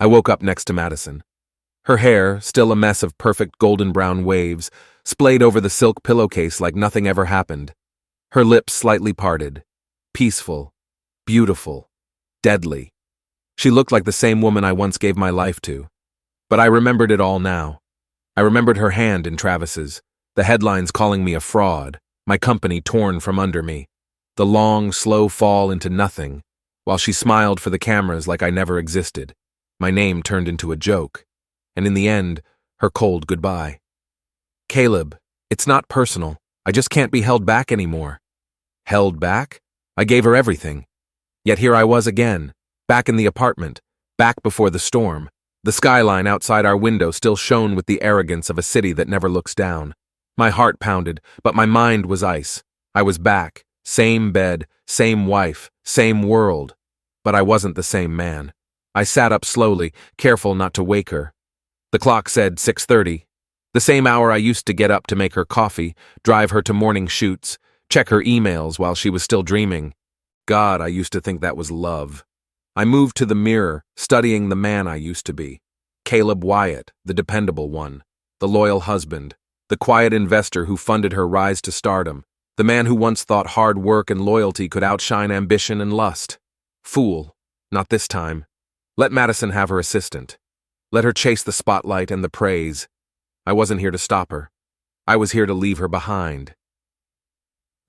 I woke up next to Madison. Her hair, still a mess of perfect golden brown waves, splayed over the silk pillowcase like nothing ever happened. Her lips slightly parted. Peaceful, beautiful, deadly. She looked like the same woman I once gave my life to. But I remembered it all now. I remembered her hand in Travis's, the headlines calling me a fraud, my company torn from under me, the long, slow fall into nothing, while she smiled for the cameras like I never existed. My name turned into a joke, and in the end, her cold goodbye. Caleb, it's not personal. I just can't be held back anymore. Held back? I gave her everything. Yet here I was again, back in the apartment, back before the storm. The skyline outside our window still shone with the arrogance of a city that never looks down. My heart pounded, but my mind was ice. I was back, same bed, same wife, same world. But I wasn't the same man. I sat up slowly, careful not to wake her. The clock said 6:30, the same hour I used to get up to make her coffee, drive her to morning shoots, check her emails while she was still dreaming. God, I used to think that was love. I moved to the mirror, studying the man I used to be. Caleb Wyatt, the dependable one, the loyal husband, the quiet investor who funded her rise to stardom, the man who once thought hard work and loyalty could outshine ambition and lust. Fool, not this time. Let Madison have her assistant. Let her chase the spotlight and the praise. I wasn't here to stop her. I was here to leave her behind.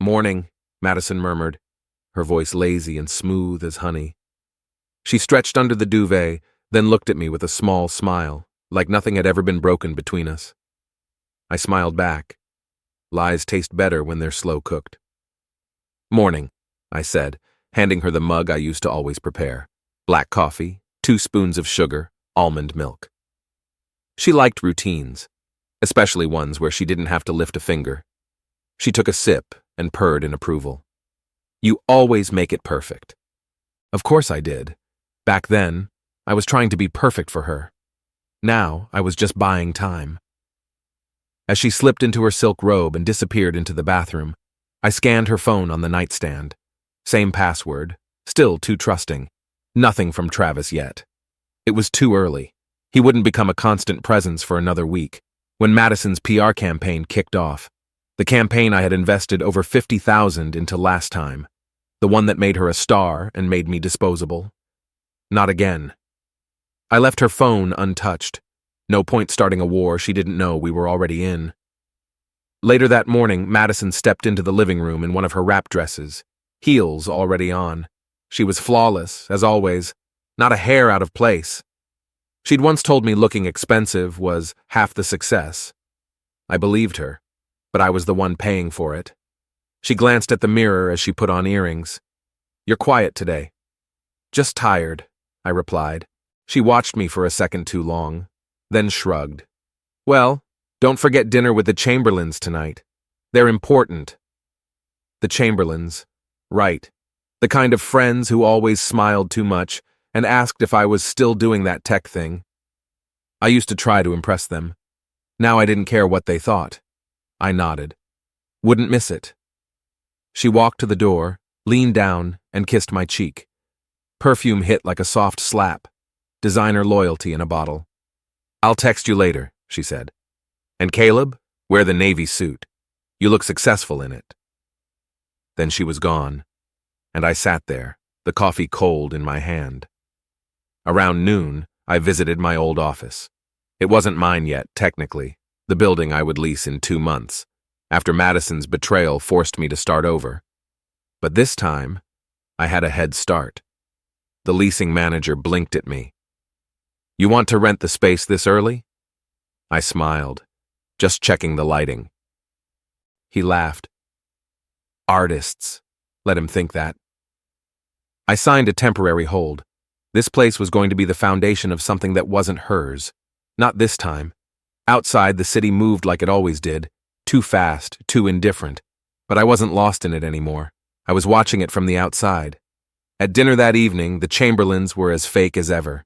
Morning, Madison murmured, her voice lazy and smooth as honey. She stretched under the duvet, then looked at me with a small smile, like nothing had ever been broken between us. I smiled back. Lies taste better when they're slow cooked. Morning, I said, handing her the mug I used to always prepare. Black coffee, 2 spoons of sugar, almond milk. She liked routines, especially ones where she didn't have to lift a finger. She took a sip and purred in approval. You always make it perfect. Of course I did. Back then, I was trying to be perfect for her. Now, I was just buying time. As she slipped into her silk robe and disappeared into the bathroom, I scanned her phone on the nightstand. Same password, still too trusting. Nothing from Travis yet. It was too early. He wouldn't become a constant presence for another week, when Madison's PR campaign kicked off. The campaign I had invested over $50,000 into last time. The one that made her a star and made me disposable. Not again. I left her phone untouched. No point starting a war she didn't know we were already in. Later that morning, Madison stepped into the living room in one of her wrap dresses, heels already on. She was flawless, as always, not a hair out of place. She'd once told me looking expensive was half the success. I believed her, but I was the one paying for it. She glanced at the mirror as she put on earrings. You're quiet today. Just tired, I replied. She watched me for a second too long, then shrugged. Well, don't forget dinner with the Chamberlains tonight. They're important. The Chamberlains. Right. The kind of friends who always smiled too much and asked if I was still doing that tech thing. I used to try to impress them. Now I didn't care what they thought. I nodded. Wouldn't miss it. She walked to the door, leaned down, and kissed my cheek. Perfume hit like a soft slap. Designer loyalty in a bottle. I'll text you later, she said. And Caleb, wear the navy suit. You look successful in it. Then she was gone, and I sat there, the coffee cold in my hand. Around noon, I visited my old office. It wasn't mine yet, technically, the building I would lease in 2 months, after Madison's betrayal forced me to start over. But this time, I had a head start. The leasing manager blinked at me. You want to rent the space this early? I smiled, just checking the lighting. He laughed. Artists. Let him think that. I signed a temporary hold. This place was going to be the foundation of something that wasn't hers. Not this time. Outside, the city moved like it always did. Too fast, too indifferent. But I wasn't lost in it anymore. I was watching it from the outside. At dinner that evening, the Chamberlains were as fake as ever.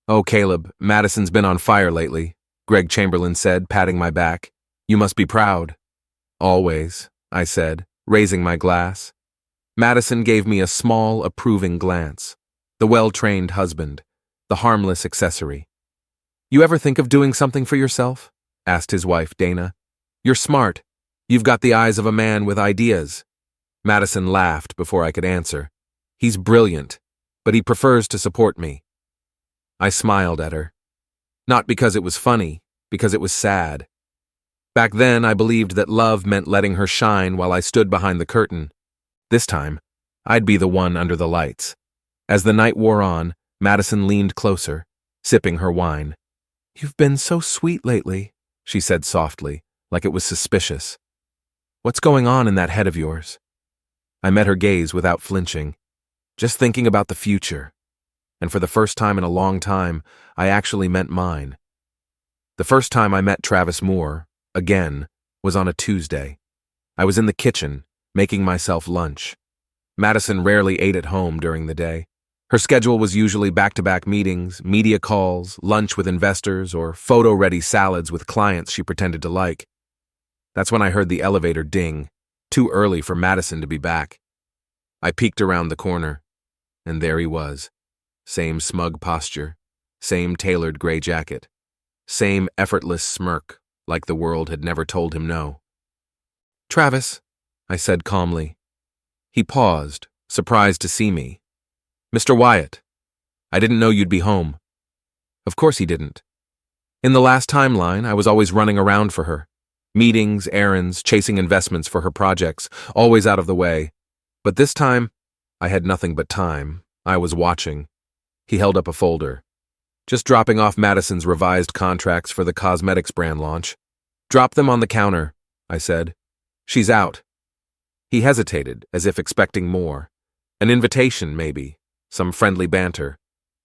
Oh, Caleb, Madison's been on fire lately, Greg Chamberlain said, patting my back. You must be proud. Always, I said, raising my glass. Madison gave me a small, approving glance. The well-trained husband. the harmless accessory. "You ever think of doing something for yourself?" asked his wife, Dana. "You're smart. You've got the eyes of a man with ideas." Madison laughed before I could answer. "He's brilliant, but he prefers to support me." I smiled at her. Not because it was funny, because it was sad. Back then, I believed that love meant letting her shine while I stood behind the curtain. This time, I'd be the one under the lights. As the night wore on, Madison leaned closer, sipping her wine. "You've been so sweet lately," she said softly, like it was suspicious. "What's going on in that head of yours?" I met her gaze without flinching. Just thinking about the future. And for the first time in a long time, I actually meant mine. The first time I met Travis Moore, again, was on a Tuesday. I was in the kitchen, making myself lunch. Madison rarely ate at home during the day. Her schedule was usually back-to-back meetings, media calls, lunch with investors, or photo-ready salads with clients she pretended to like. That's when I heard the elevator ding, too early for Madison to be back. I peeked around the corner, and there he was. Same smug posture, same tailored gray jacket, same effortless smirk, like the world had never told him no. "Travis," I said calmly. He paused, surprised to see me. "Mr. Wyatt, I didn't know you'd be home." Of course he didn't. In the last timeline, I was always running around for her. Meetings, errands, chasing investments for her projects, always out of the way. But this time, I had nothing but time. I was watching. He held up a folder. "Just dropping off Madison's revised contracts for the cosmetics brand launch." "Drop them on the counter," I said. "She's out." He hesitated, as if expecting more. An invitation, maybe. Some friendly banter.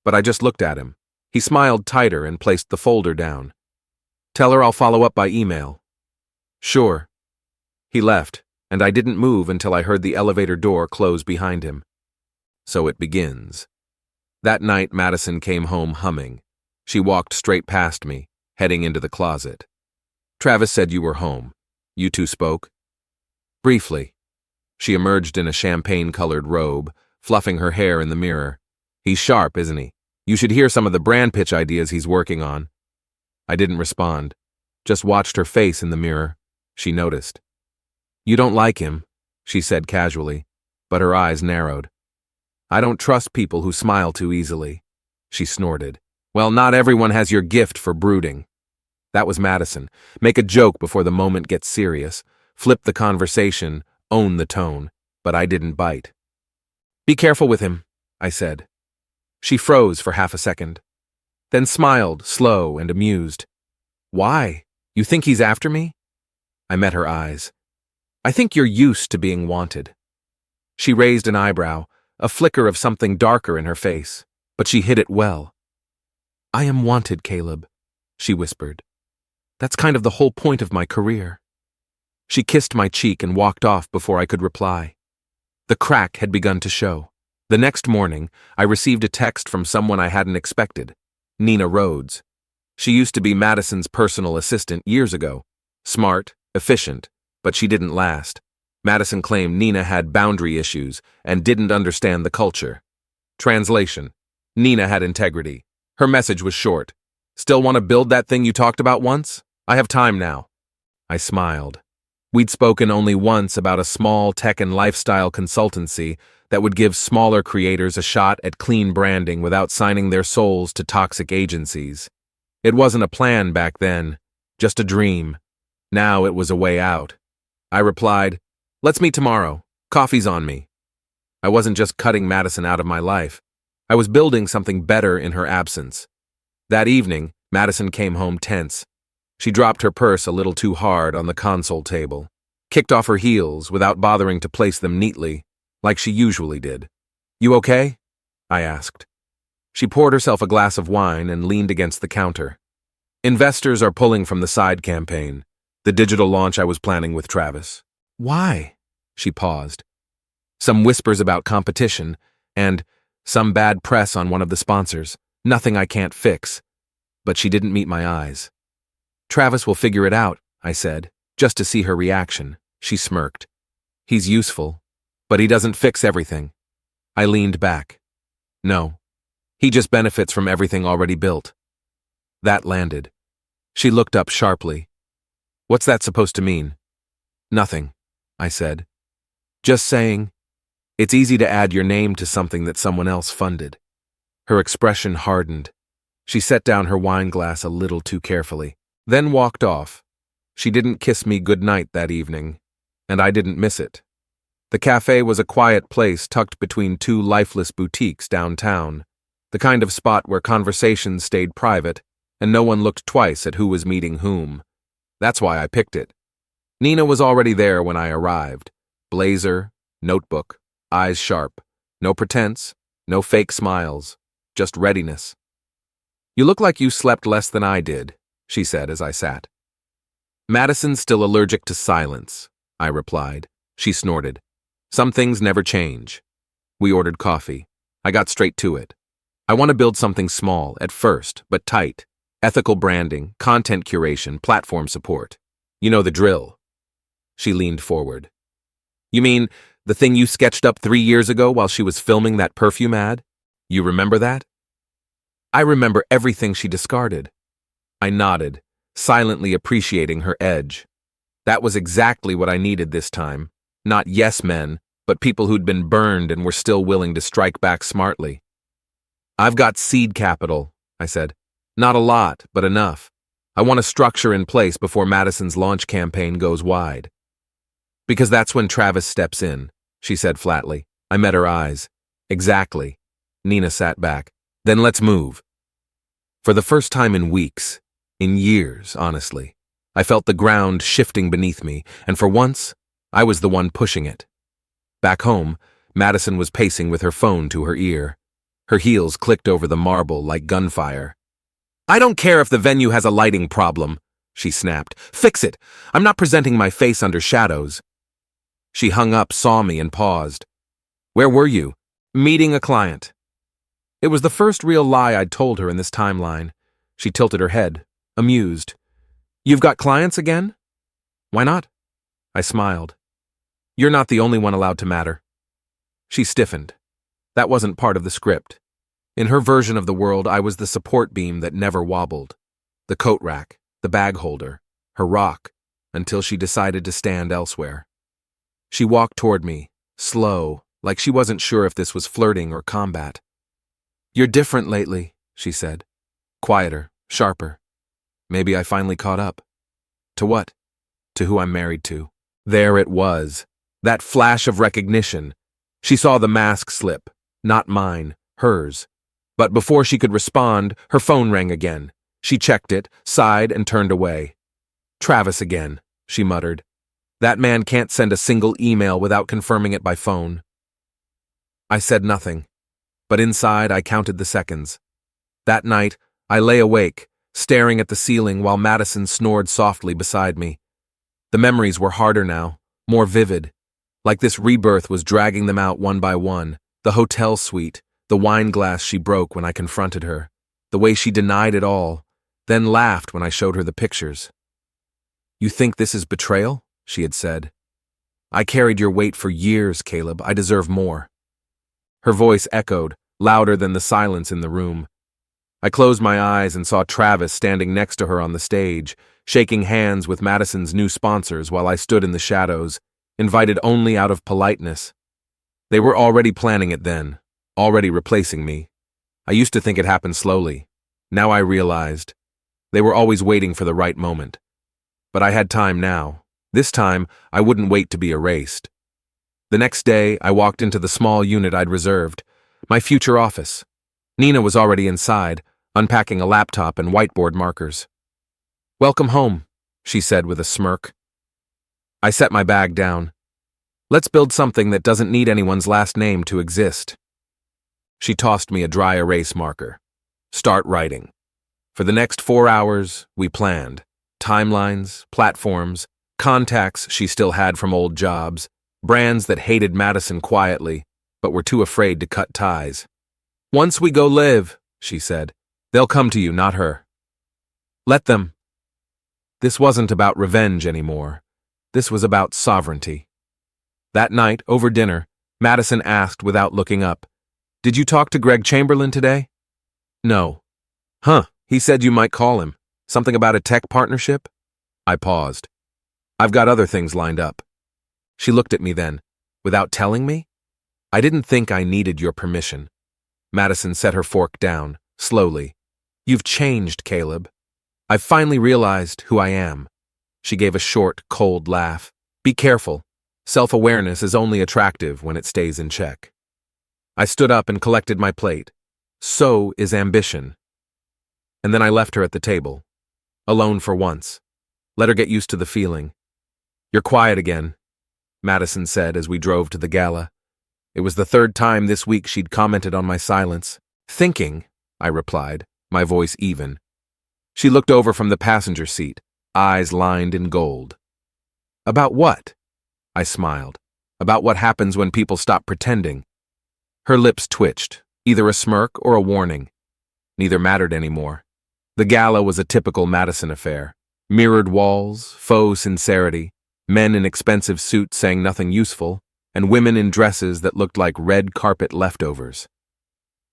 But I just looked at him. He smiled tighter and placed the folder down. "Tell her I'll follow up by email." "Sure." He left, and I didn't move until I heard the elevator door close behind him. So it begins. That night, Madison came home humming. She walked straight past me, heading into the closet. "Travis said you were home. You two spoke?" "Briefly." She emerged in a champagne-colored robe, fluffing her hair in the mirror. "He's sharp, isn't he? You should hear some of the brand pitch ideas he's working on." I didn't respond, just watched her face in the mirror. She noticed. "You don't like him," she said casually, but her eyes narrowed. "I don't trust people who smile too easily." She snorted. "Well, not everyone has your gift for brooding." That was Madison. Make a joke before the moment gets serious. Flip the conversation, own the tone. But I didn't bite. "Be careful with him," I said. She froze for half a second, then smiled, slow and amused. "Why? You think he's after me?" I met her eyes. "I think you're used to being wanted." She raised an eyebrow, a flicker of something darker in her face, but she hid it well. "I am wanted, Caleb," she whispered. "That's kind of the whole point of my career." She kissed my cheek and walked off before I could reply. The crack had begun to show. The next morning, I received a text from someone I hadn't expected, Nina Rhodes. She used to be Madison's personal assistant years ago. Smart, efficient, but she didn't last. Madison claimed Nina had boundary issues and didn't understand the culture. Translation: Nina had integrity. Her message was short. "Still want to build that thing you talked about once? I have time now." I smiled. We'd spoken only once about a small tech and lifestyle consultancy that would give smaller creators a shot at clean branding without signing their souls to toxic agencies. It wasn't a plan back then, just a dream. Now it was a way out. I replied, "Let's meet tomorrow. Coffee's on me." I wasn't just cutting Madison out of my life. I was building something better in her absence. That evening, Madison came home tense. She dropped her purse a little too hard on the console table, kicked off her heels without bothering to place them neatly, like she usually did. "You okay?" I asked. She poured herself a glass of wine and leaned against the counter. "Investors are pulling from the side campaign, the digital launch I was planning with Travis." "Why?" She paused. "Some whispers about competition, and some bad press on one of the sponsors. Nothing I can't fix." But she didn't meet my eyes. "Travis will figure it out," I said, just to see her reaction. She smirked. "He's useful, but he doesn't fix everything." I leaned back. "No, He just benefits from everything already built. That landed. She looked up sharply. What's that supposed to mean? Nothing, I said. Just saying, it's easy to add your name to something that someone else funded. Her expression hardened. She set down her wine glass a little too carefully, then walked off. She didn't kiss me goodnight that evening, and I didn't miss it. The cafe was a quiet place tucked between two lifeless boutiques downtown, the kind of spot where conversations stayed private and no one looked twice at who was meeting whom. That's why I picked it. Nina was already there when I arrived. Blazer, notebook, eyes sharp. No pretense, no fake smiles, just readiness. You look like you slept less than I did, she said as I sat. Madison's still allergic to silence, I replied. She snorted. Some things never change. We ordered coffee. I got straight to it. I want to build something small, at first, but tight. Ethical branding, content curation, platform support. You know the drill. She leaned forward. You mean the thing you sketched up 3 years ago while she was filming that perfume ad? You remember that? I remember everything she discarded. I nodded, silently appreciating her edge. That was exactly what I needed this time. Not yes men, but people who'd been burned and were still willing to strike back smartly. I've got seed capital, I said. Not a lot, but enough. I want a structure in place before Madison's launch campaign goes wide. Because that's when Travis steps in, she said flatly. I met her eyes. Exactly. Nina sat back. Then let's move. For the first time in weeks, in years, honestly, I felt the ground shifting beneath me, and for once, I was the one pushing it. Back home, Madison was pacing with her phone to her ear. Her heels clicked over the marble like gunfire. I don't care if the venue has a lighting problem, she snapped. Fix it. I'm not presenting my face under shadows. She hung up, saw me, and paused. Where were you? Meeting a client. It was the first real lie I'd told her in this timeline. She tilted her head, amused. You've got clients again? Why not? I smiled. You're not the only one allowed to matter. She stiffened. That wasn't part of the script. In her version of the world, I was the support beam that never wobbled. The coat rack, the bag holder, her rock, until she decided to stand elsewhere. She walked toward me, slow, like she wasn't sure if this was flirting or combat. You're different lately, she said. Quieter, sharper. Maybe I finally caught up. To what? To who I'm married to. There it was. That flash of recognition. She saw the mask slip. Not mine, hers. But before she could respond, her phone rang again. She checked it, sighed, and turned away. Travis again, she muttered. That man can't send a single email without confirming it by phone. I said nothing, but inside I counted the seconds. That night, I lay awake, staring at the ceiling while Madison snored softly beside me. The memories were harder now, more vivid, like this rebirth was dragging them out one by one. The hotel suite, the wine glass she broke when I confronted her, the way she denied it all, then laughed when I showed her the pictures. You think this is betrayal? She had said. I carried your weight for years, Caleb. I deserve more. Her voice echoed, louder than the silence in the room. I closed my eyes and saw Travis standing next to her on the stage, shaking hands with Madison's new sponsors while I stood in the shadows, invited only out of politeness. They were already planning it then, already replacing me. I used to think it happened slowly. Now I realized. They were always waiting for the right moment. But I had time now. This time, I wouldn't wait to be erased. The next day, I walked into the small unit I'd reserved, my future office. Nina was already inside, unpacking a laptop and whiteboard markers. Welcome home, she said with a smirk. I set my bag down. Let's build something that doesn't need anyone's last name to exist. She tossed me a dry erase marker. Start writing. For the next 4 hours, we planned. Timelines, platforms, contacts she still had from old jobs, brands that hated Madison quietly, but were too afraid to cut ties. Once we go live, she said, they'll come to you, not her. Let them. This wasn't about revenge anymore. This was about sovereignty. That night, over dinner, Madison asked without looking up, Did you talk to Greg Chamberlain today? No. Huh, he said you might call him. Something about a tech partnership? I paused. I've got other things lined up. She looked at me then. Without telling me? I didn't think I needed your permission. Madison set her fork down, slowly. You've changed, Caleb. I've finally realized who I am. She gave a short, cold laugh. Be careful. Self-awareness is only attractive when it stays in check. I stood up and collected my plate. So is ambition. And then I left her at the table. Alone for once. Let her get used to the feeling. You're quiet again, Madison said as we drove to the gala. It was the third time this week she'd commented on my silence. Thinking, I replied, my voice even. She looked over from the passenger seat, eyes lined in gold. About what? I smiled. About what happens when people stop pretending. Her lips twitched, either a smirk or a warning. Neither mattered anymore. The gala was a typical Madison affair. Mirrored walls, faux sincerity, men in expensive suits saying nothing useful, and women in dresses that looked like red carpet leftovers.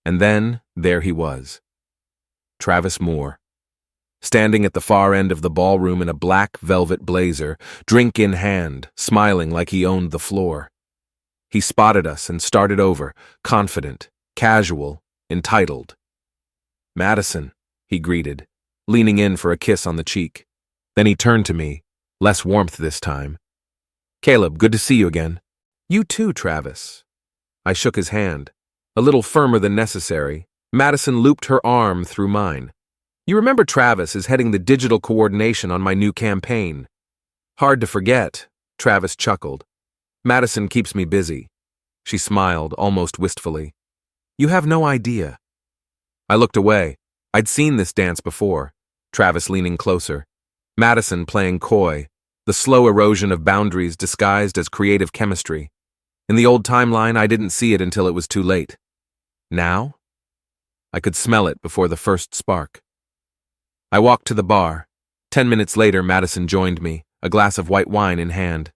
And then, there he was. Travis Moore. Standing at the far end of the ballroom in a black velvet blazer, drink in hand, smiling like he owned the floor. He spotted us and started over, confident, casual, entitled. Madison, he greeted, leaning in for a kiss on the cheek. Then he turned to me, less warmth this time. Caleb, good to see you again. You too, Travis. I shook his hand. A little firmer than necessary, Madison looped her arm through mine. You remember Travis is heading the digital coordination on my new campaign. Hard to forget, Travis chuckled. Madison keeps me busy. She smiled, almost wistfully. You have no idea. I looked away. I'd seen this dance before, Travis leaning closer. Madison playing coy, the slow erosion of boundaries disguised as creative chemistry. In the old timeline, I didn't see it until it was too late. Now? I could smell it before the first spark. I walked to the bar. 10 minutes later, Madison joined me, a glass of white wine in hand.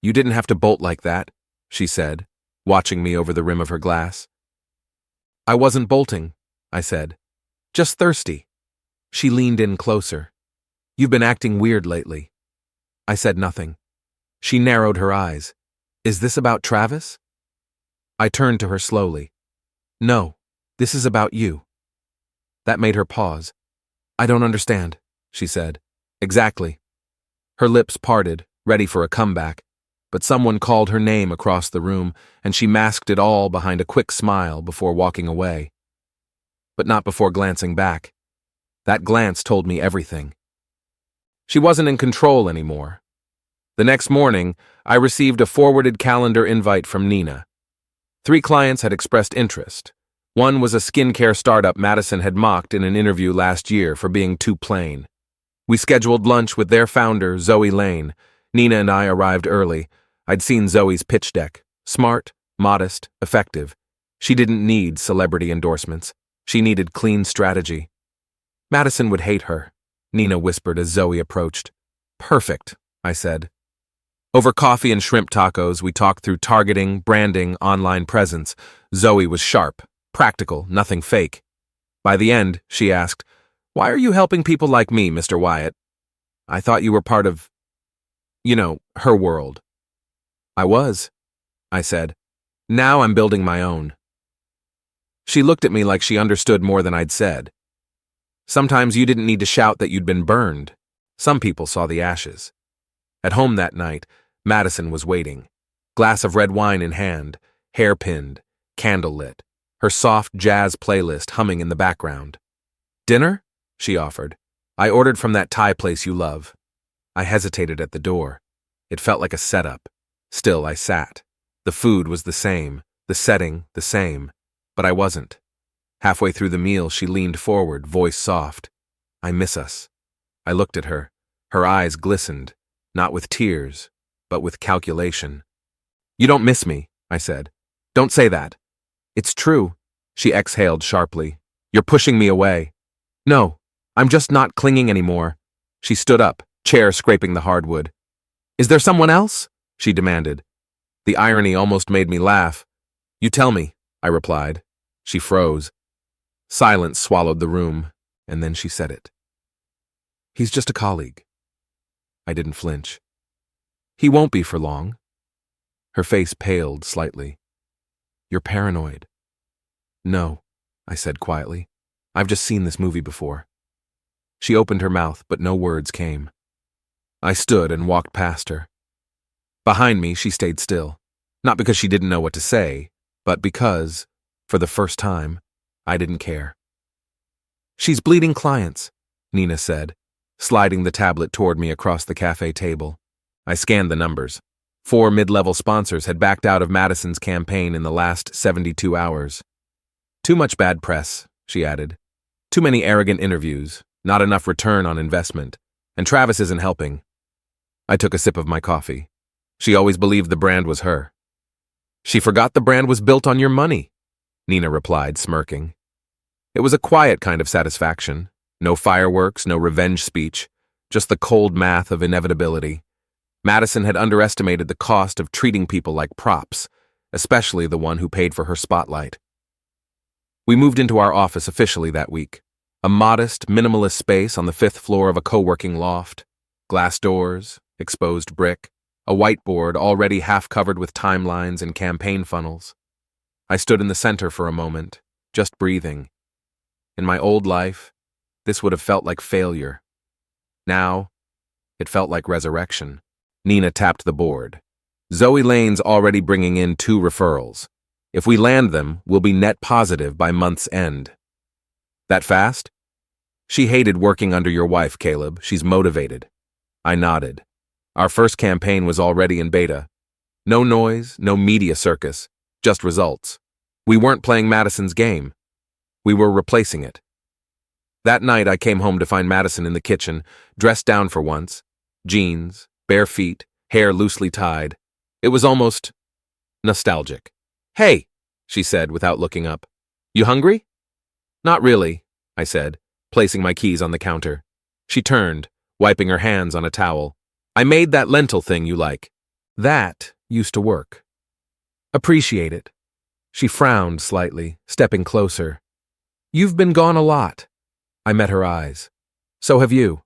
You didn't have to bolt like that, she said, watching me over the rim of her glass. I wasn't bolting, I said. Just thirsty. She leaned in closer. You've been acting weird lately. I said nothing. She narrowed her eyes. Is this about Travis? I turned to her slowly. No, this is about you. That made her pause. I don't understand, she said. Exactly. Her lips parted, ready for a comeback, but someone called her name across the room, and she masked it all behind a quick smile before walking away. But not before glancing back. That glance told me everything. She wasn't in control anymore. The next morning, I received a forwarded calendar invite from Nina. 3 clients had expressed interest. One was a skincare startup Madison had mocked in an interview last year for being too plain. We scheduled lunch with their founder, Zoe Lane. Nina and I arrived early. I'd seen Zoe's pitch deck. Smart, modest, effective. She didn't need celebrity endorsements. She needed clean strategy. Madison would hate her, Nina whispered as Zoe approached. Perfect, I said. Over coffee and shrimp tacos, we talked through targeting, branding, online presence. Zoe was sharp, practical, nothing fake. By the end, she asked, Why are you helping people like me, Mr. Wyatt? I thought you were part of, her world. I was, I said. Now I'm building my own. She looked at me like she understood more than I'd said. Sometimes you didn't need to shout that you'd been burned. Some people saw the ashes. At home that night, Madison was waiting. Glass of red wine in hand, hair pinned, candle lit, her soft jazz playlist humming in the background. Dinner? She offered. I ordered from that Thai place you love. I hesitated at the door. It felt like a setup. Still, I sat. The food was the same, the setting the same, but I wasn't. Halfway through the meal, she leaned forward, voice soft. I miss us. I looked at her. Her eyes glistened, not with tears, but with calculation. You don't miss me, I said. Don't say that. It's true, she exhaled sharply. You're pushing me away. No, I'm just not clinging anymore. She stood up, chair scraping the hardwood. Is there someone else? She demanded. The irony almost made me laugh. You tell me, I replied. She froze. Silence swallowed the room, and then she said it. He's just a colleague. I didn't flinch. He won't be for long. Her face paled slightly. You're paranoid. No, I said quietly. I've just seen this movie before. She opened her mouth, but no words came. I stood and walked past her. Behind me, she stayed still. Not because she didn't know what to say, but because, for the first time, I didn't care. She's bleeding clients, Nina said, sliding the tablet toward me across the cafe table. I scanned the numbers. 4 mid-level sponsors had backed out of Madison's campaign in the last 72 hours. Too much bad press, she added. Too many arrogant interviews, not enough return on investment, and Travis isn't helping. I took a sip of my coffee. She always believed the brand was her. She forgot the brand was built on your money, Nina replied, smirking. It was a quiet kind of satisfaction. No fireworks, no revenge speech, just the cold math of inevitability. Madison had underestimated the cost of treating people like props, especially the one who paid for her spotlight. We moved into our office officially that week, a modest, minimalist space on the 5th floor of a co-working loft. Glass doors, exposed brick, a whiteboard already half covered with timelines and campaign funnels. I stood in the center for a moment, just breathing. In my old life, this would have felt like failure. Now, it felt like resurrection. Nina tapped the board. Zoe Lane's already bringing in 2 referrals. If we land them, we'll be net positive by month's end. That fast? She hated working under your wife, Caleb. She's motivated. I nodded. Our first campaign was already in beta. No noise, no media circus, just results. We weren't playing Madison's game. We were replacing it. That night I came home to find Madison in the kitchen, dressed down for once. Jeans, bare feet, hair loosely tied. It was almost nostalgic. Hey, she said without looking up. You hungry? Not really, I said, placing my keys on the counter. She turned, wiping her hands on a towel. I made that lentil thing you like. That used to work. Appreciate it. She frowned slightly, stepping closer. You've been gone a lot. I met her eyes. So have you.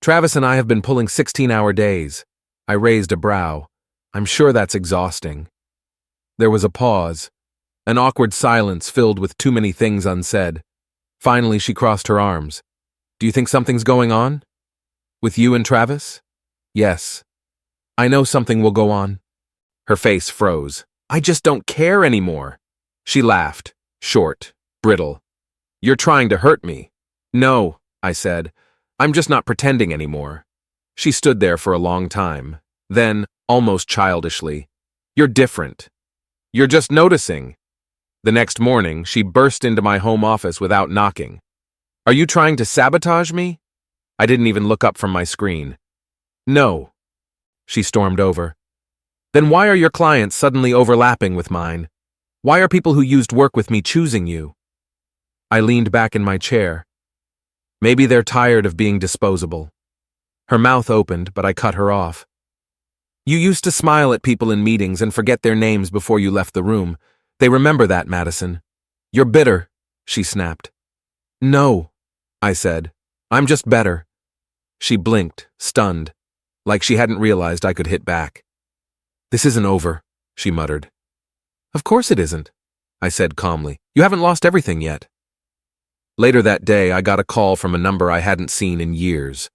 Travis and I have been pulling 16-hour days. I raised a brow. I'm sure that's exhausting. There was a pause, an awkward silence filled with too many things unsaid. Finally, she crossed her arms. Do you think something's going on? With you and Travis? Yes. I know something will go on. Her face froze. I just don't care anymore. She laughed, short, brittle. You're trying to hurt me. No, I said. I'm just not pretending anymore. She stood there for a long time. Then, almost childishly, you're different. You're just noticing. The next morning, she burst into my home office without knocking. Are you trying to sabotage me? I didn't even look up from my screen. No. She stormed over. Then why are your clients suddenly overlapping with mine? Why are people who used work with me choosing you? I leaned back in my chair. Maybe they're tired of being disposable. Her mouth opened, but I cut her off. You used to smile at people in meetings and forget their names before you left the room. They remember that, Madison. You're bitter, she snapped. No, I said. I'm just better. She blinked, stunned, like she hadn't realized I could hit back. This isn't over, she muttered. Of course it isn't, I said calmly. You haven't lost everything yet. Later that day, I got a call from a number I hadn't seen in years.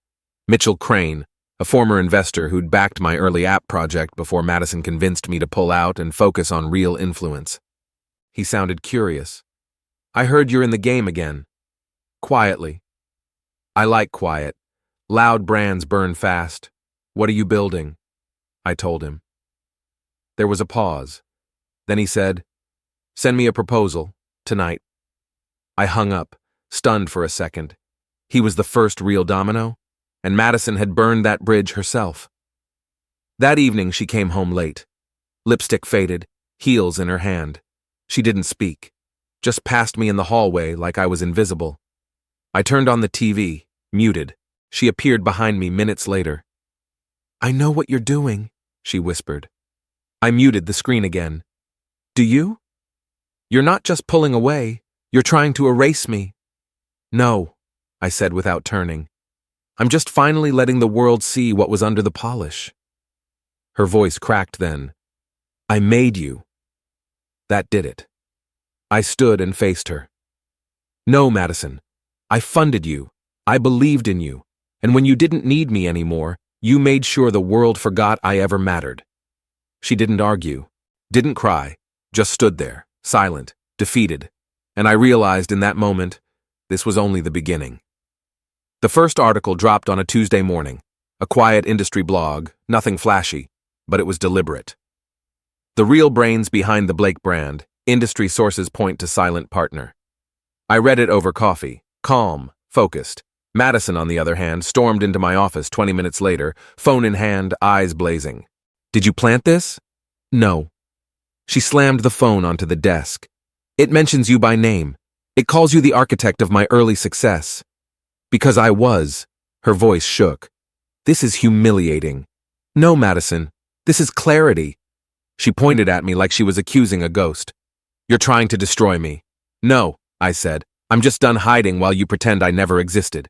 Mitchell Crane, a former investor who'd backed my early app project before Madison convinced me to pull out and focus on real influence. He sounded curious. I heard you're in the game again. Quietly. I like quiet. Loud brands burn fast. What are you building? I told him. There was a pause. Then he said, Send me a proposal, tonight. I hung up, stunned for a second. He was the first real domino, and Madison had burned that bridge herself. That evening she came home late. Lipstick faded, heels in her hand. She didn't speak, just passed me in the hallway like I was invisible. I turned on the TV, muted. She appeared behind me minutes later. I know what you're doing, she whispered. I muted the screen again. Do you? You're not just pulling away, You're trying to erase me." "No," I said without turning. "I'm just finally letting the world see what was under the polish." Her voice cracked then. "I made you." That did it. I stood and faced her. "No, Madison. I funded you. I believed in you. And when you didn't need me anymore, you made sure the world forgot I ever mattered." She didn't argue, didn't cry, just stood there, silent, defeated. And I realized in that moment, this was only the beginning. The first article dropped on a Tuesday morning, a quiet industry blog, nothing flashy, but it was deliberate. The real brains behind the Blake brand, industry sources point to silent partner. I read it over coffee, calm, focused. Madison, on the other hand, stormed into my office 20 minutes later, phone in hand, eyes blazing. "Did you plant this?" "No." She slammed the phone onto the desk. "It mentions you by name. It calls you the architect of my early success." "Because I was." Her voice shook. "This is humiliating." "No, Madison. This is clarity." She pointed at me like she was accusing a ghost. "You're trying to destroy me." "No," I said. "I'm just done hiding while you pretend I never existed."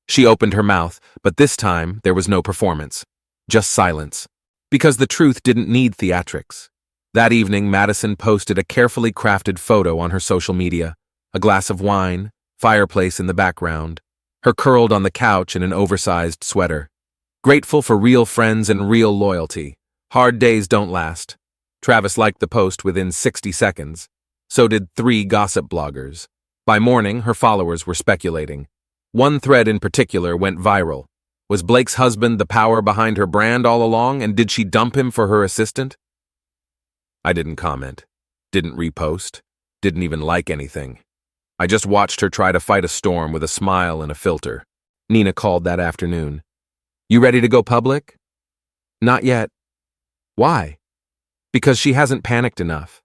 She opened her mouth, but this time there was no performance. Just silence. Because the truth didn't need theatrics. That evening, Madison posted a carefully crafted photo on her social media. A glass of wine, fireplace in the background, her curled on the couch in an oversized sweater. Grateful for real friends and real loyalty. Hard days don't last. Travis liked the post within 60 seconds. So did 3 gossip bloggers. By morning, her followers were speculating. One thread in particular went viral. Was Blake's husband the power behind her brand all along, and did she dump him for her assistant? I didn't comment, didn't repost, didn't even like anything. I just watched her try to fight a storm with a smile and a filter. Nina called that afternoon. "You ready to go public?" "Not yet." "Why?" "Because she hasn't panicked enough."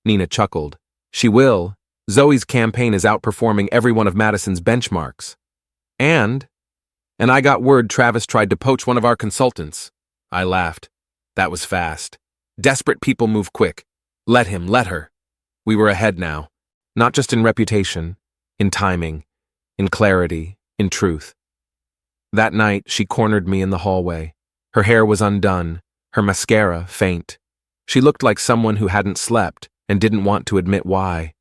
Nina chuckled. "She will. Zoe's campaign is outperforming every one of Madison's benchmarks. And I got word Travis tried to poach one of our consultants." I laughed. That was fast. Desperate people move quick. Let him, let her. We were ahead now. Not just in reputation, in timing, in clarity, in truth. That night, she cornered me in the hallway. Her hair was undone, her mascara faint. She looked like someone who hadn't slept and didn't want to admit why.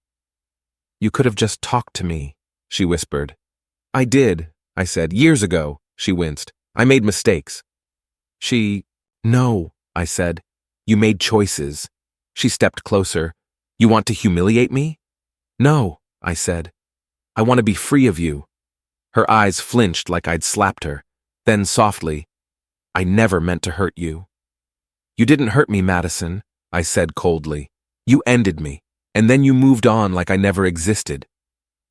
"You could have just talked to me," she whispered. "I did," I said. "Years ago," she winced. "I made mistakes." "No," I said. "You made choices." She stepped closer. "You want to humiliate me?" "No," I said. "I want to be free of you." Her eyes flinched like I'd slapped her. Then softly, "I never meant to hurt you." "You didn't hurt me, Madison," I said coldly. "You ended me. And then you moved on like I never existed."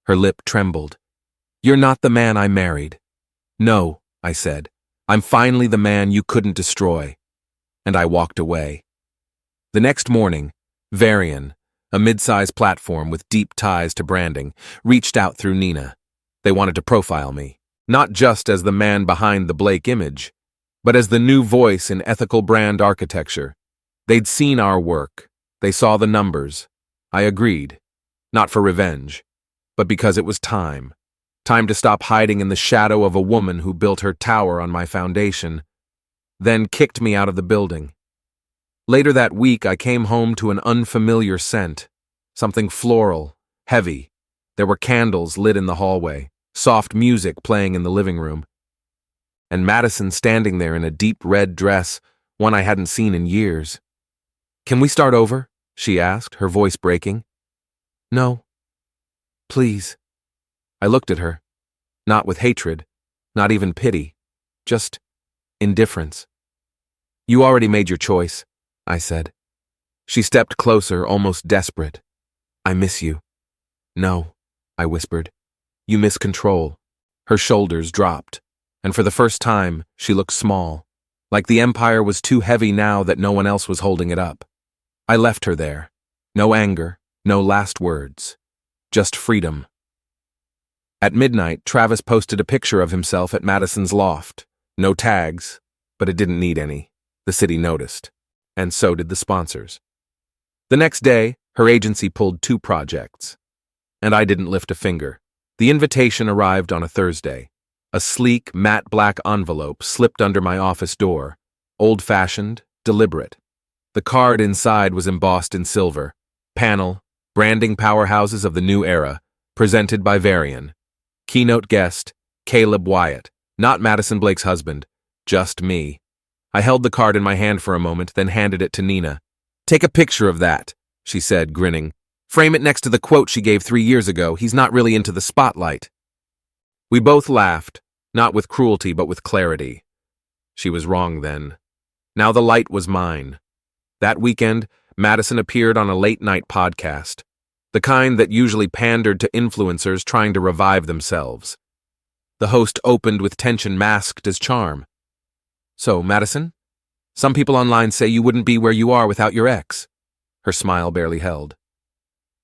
Her lip trembled. "You're not the man I married." "No," I said. "I'm finally the man you couldn't destroy." And I walked away. The next morning, Varian, a mid-size platform with deep ties to branding, reached out through Nina. They wanted to profile me, not just as the man behind the Blake image, but as the new voice in ethical brand architecture. They'd seen our work. They saw the numbers. I agreed, not for revenge, but because it was time. Time to stop hiding in the shadow of a woman who built her tower on my foundation, then kicked me out of the building. Later that week, I came home to an unfamiliar scent, something floral, heavy. There were candles lit in the hallway, soft music playing in the living room, and Madison standing there in a deep red dress, one I hadn't seen in years. "Can we start over?" she asked, her voice breaking. "No. Please." I looked at her, not with hatred, not even pity, just indifference. "You already made your choice," I said. She stepped closer, almost desperate. "I miss you." "No," I whispered. "You miss control." Her shoulders dropped, and for the first time, she looked small, like the empire was too heavy now that no one else was holding it up. I left her there. No anger, no last words. Just freedom. At midnight, Travis posted a picture of himself at Madison's loft. No tags, but it didn't need any. The city noticed. And so did the sponsors. The next day, her agency pulled 2 projects. and I didn't lift a finger. The invitation arrived on a Thursday. A sleek, matte black envelope slipped under my office door, old-fashioned, deliberate. The card inside was embossed in silver. Panel, branding powerhouses of the new era, presented by Varian. Keynote guest, Caleb Wyatt, not Madison Blake's husband, just me. I held the card in my hand for a moment, then handed it to Nina. "Take a picture of that," she said, grinning. "Frame it next to the quote she gave 3 years ago. He's not really into the spotlight." We both laughed, not with cruelty but with clarity. She was wrong then. Now the light was mine. That weekend, Madison appeared on a late-night podcast, the kind that usually pandered to influencers trying to revive themselves. The host opened with tension masked as charm. "So, Madison, some people online say you wouldn't be where you are without your ex." Her smile barely held.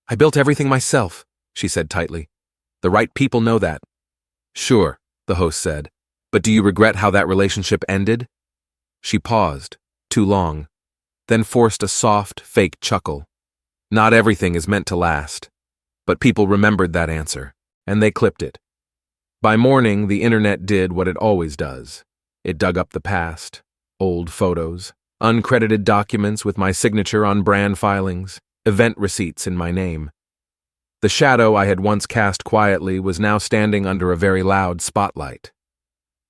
"I built everything myself," she said tightly. "The right people know that." "Sure," the host said, "but do you regret how that relationship ended?" She paused, too long, then forced a soft, fake chuckle. Not everything is meant to last. But people remembered that answer, and they clipped it. By morning, the internet did what it always does. It dug up the past, old photos, uncredited documents with my signature on brand filings, event receipts in my name. The shadow I had once cast quietly was now standing under a very loud spotlight.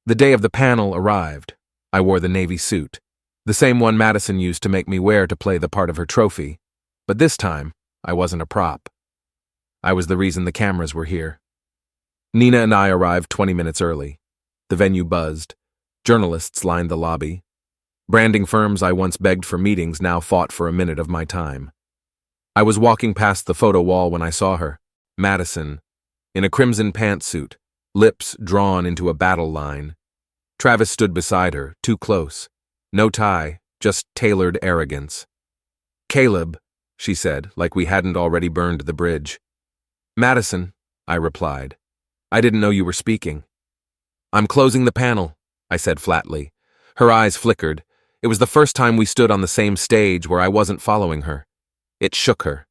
The day of the panel arrived. I wore the navy suit, the same one Madison used to make me wear to play the part of her trophy. But this time, I wasn't a prop. I was the reason the cameras were here. Nina and I arrived 20 minutes early. The venue buzzed. Journalists lined the lobby. Branding firms I once begged for meetings now fought for a minute of my time. I was walking past the photo wall when I saw her, Madison, in a crimson pantsuit, lips drawn into a battle line. Travis stood beside her, too close. No tie, just tailored arrogance. "Caleb," she said, like we hadn't already burned the bridge. "Madison," I replied. "I didn't know you were speaking." "I'm closing the panel," I said flatly. Her eyes flickered. It was the first time we stood on the same stage where I wasn't following her. It shook her.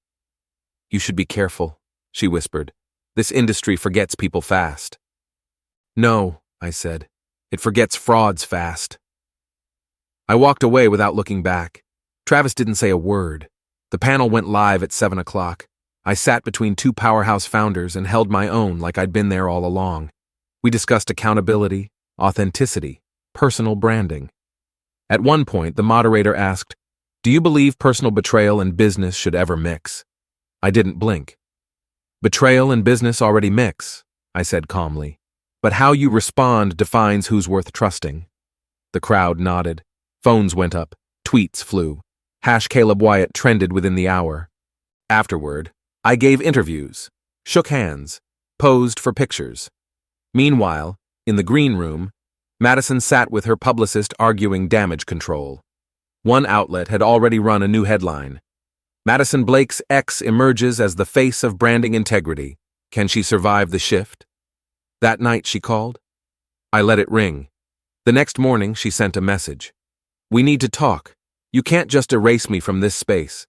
"You should be careful," she whispered. "This industry forgets people fast." "No," I said. "It forgets frauds fast." I walked away without looking back. Travis didn't say a word. The panel went live at 7 o'clock. I sat between two powerhouse founders and held my own like I'd been there all along. We discussed accountability, authenticity, personal branding. At one point, the moderator asked, "Do you believe personal betrayal and business should ever mix?" I didn't blink. "Betrayal and business already mix," I said calmly. "But how you respond defines who's worth trusting." The crowd nodded. Phones went up. Tweets flew. #Caleb Wyatt trended within the hour. Afterward, I gave interviews, shook hands, posed for pictures. Meanwhile, in the green room, Madison sat with her publicist arguing damage control. One outlet had already run a new headline. "Madison Blake's ex emerges as the face of branding integrity. Can she survive the shift?" That night she called. I let it ring. The next morning she sent a message. "We need to talk. You can't just erase me from this space."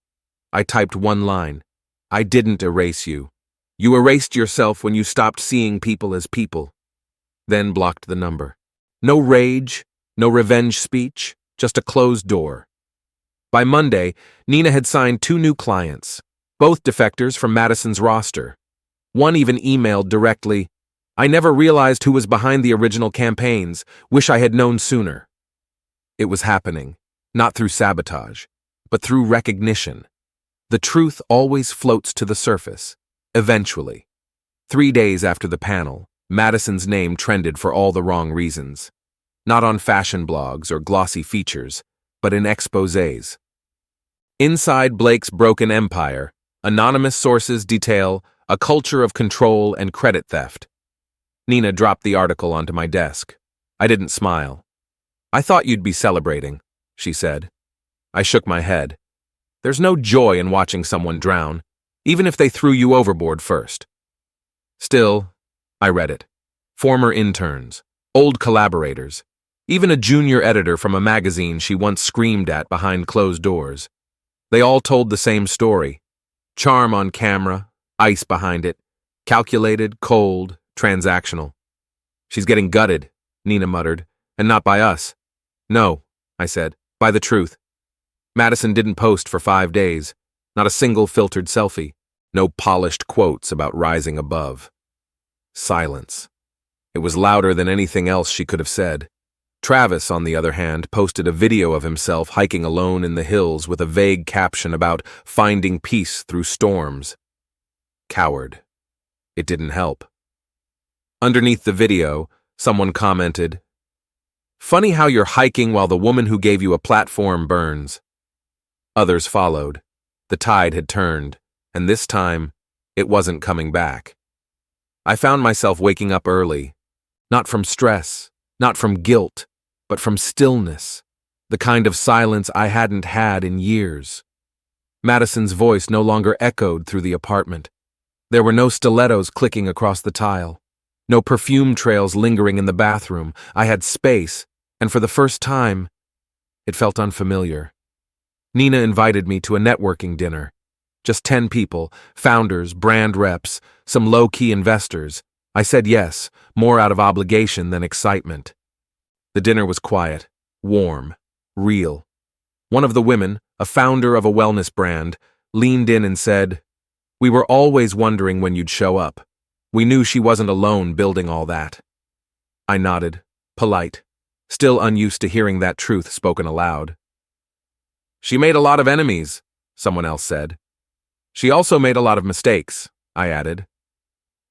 I typed one line. "I didn't erase you. You erased yourself when you stopped seeing people as people." Then blocked the number. No rage, no revenge speech, just a closed door. By Monday, Nina had signed 2 new clients, both defectors from Madison's roster. One even emailed directly, "I never realized who was behind the original campaigns. Wish I had known sooner." It was happening, not through sabotage, but through recognition. The truth always floats to the surface, eventually. 3 days after the panel, Madison's name trended for all the wrong reasons. Not on fashion blogs or glossy features, but in exposés. Inside Blake's broken empire, anonymous sources detail a culture of control and credit theft. Nina dropped the article onto my desk. I didn't smile. "I thought you'd be celebrating," she said. I shook my head. There's no joy in watching someone drown, even if they threw you overboard first. Still, I read it. Former interns, old collaborators, even a junior editor from a magazine she once screamed at behind closed doors. They all told the same story. Charm on camera, ice behind it, Calculated, cold, transactional. She's getting gutted, Nina muttered, and not by us. No, I said, by the truth. Madison didn't post for 5 days. Not a single filtered selfie. No polished quotes about rising above. Silence. It was louder than anything else she could have said. Travis, on the other hand, posted a video of himself hiking alone in the hills with a vague caption about finding peace through storms. Coward. It didn't help. Underneath the video, someone commented, "Funny how you're hiking while the woman who gave you a platform burns." Others followed. The tide had turned, and this time, it wasn't coming back. I found myself waking up early, not from stress, not from guilt, but from stillness, the kind of silence I hadn't had in years. Madison's voice no longer echoed through the apartment. There were no stilettos clicking across the tile, no perfume trails lingering in the bathroom. I had space, and for the first time, it felt unfamiliar. Nina invited me to a networking dinner. Just 10 people, founders, brand reps, some low-key investors. I said yes, more out of obligation than excitement. The dinner was quiet, warm, real. One of the women, a founder of a wellness brand, leaned in and said, "We were always wondering when you'd show up. We knew she wasn't alone building all that." I nodded, polite, still unused to hearing that truth spoken aloud. "She made a lot of enemies," someone else said. "She also made a lot of mistakes," I added.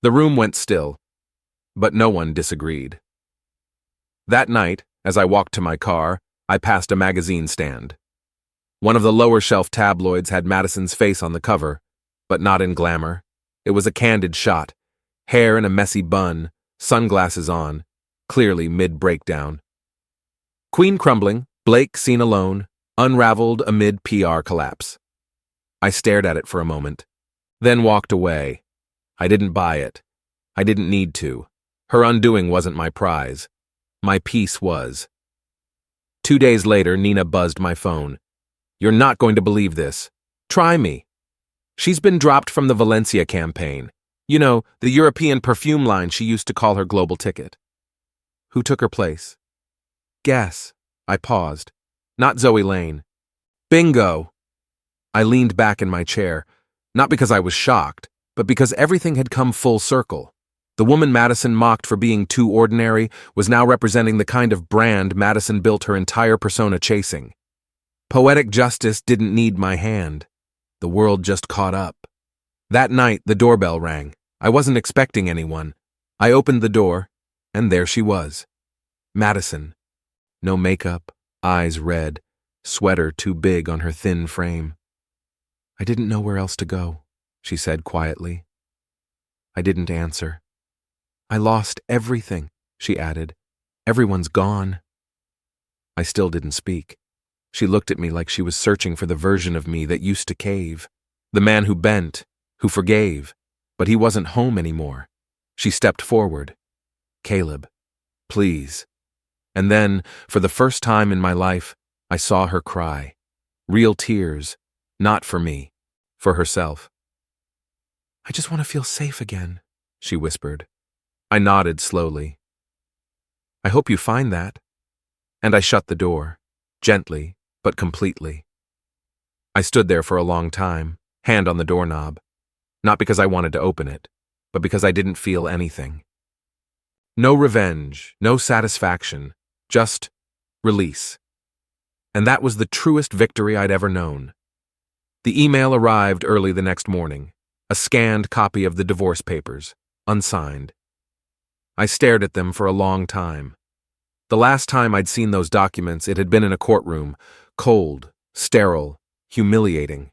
The room went still, but no one disagreed. That night, as I walked to my car, I passed a magazine stand. One of the lower-shelf tabloids had Madison's face on the cover, but not in glamour. It was a candid shot, hair in a messy bun, sunglasses on, clearly mid-breakdown. Queen crumbling, Blake seen alone, unraveled amid PR collapse. I stared at it for a moment, then walked away. I didn't buy it. I didn't need to. Her undoing wasn't my prize. My peace was. 2 days later, Nina buzzed my phone. "You're not going to believe this. Try me." She's been dropped from the Valencia campaign. You know, the European perfume line she used to call her global ticket. Who took her place? Guess. I paused. Not Zoe Lane. Bingo! I leaned back in my chair, not because I was shocked, but because everything had come full circle. The woman Madison mocked for being too ordinary was now representing the kind of brand Madison built her entire persona chasing. Poetic justice didn't need my hand. The world just caught up. That night, the doorbell rang. I wasn't expecting anyone. I opened the door, and there she was. Madison. No makeup, eyes red, sweater too big on her thin frame. "I didn't know where else to go," she said quietly. I didn't answer. "I lost everything," she added. "Everyone's gone." I still didn't speak. She looked at me like she was searching for the version of me that used to cave. The man who bent, who forgave, but he wasn't home anymore. She stepped forward. "Caleb, please." And then, for the first time in my life, I saw her cry. Real tears, not for me, for herself. "I just want to feel safe again," she whispered. I nodded slowly. "I hope you find that." And I shut the door, gently, but completely. I stood there for a long time, hand on the doorknob, not because I wanted to open it, but because I didn't feel anything. No revenge, no satisfaction, just release. And that was the truest victory I'd ever known. The email arrived early the next morning, a scanned copy of the divorce papers, unsigned. I stared at them for a long time. The last time I'd seen those documents, it had been in a courtroom, cold, sterile, humiliating.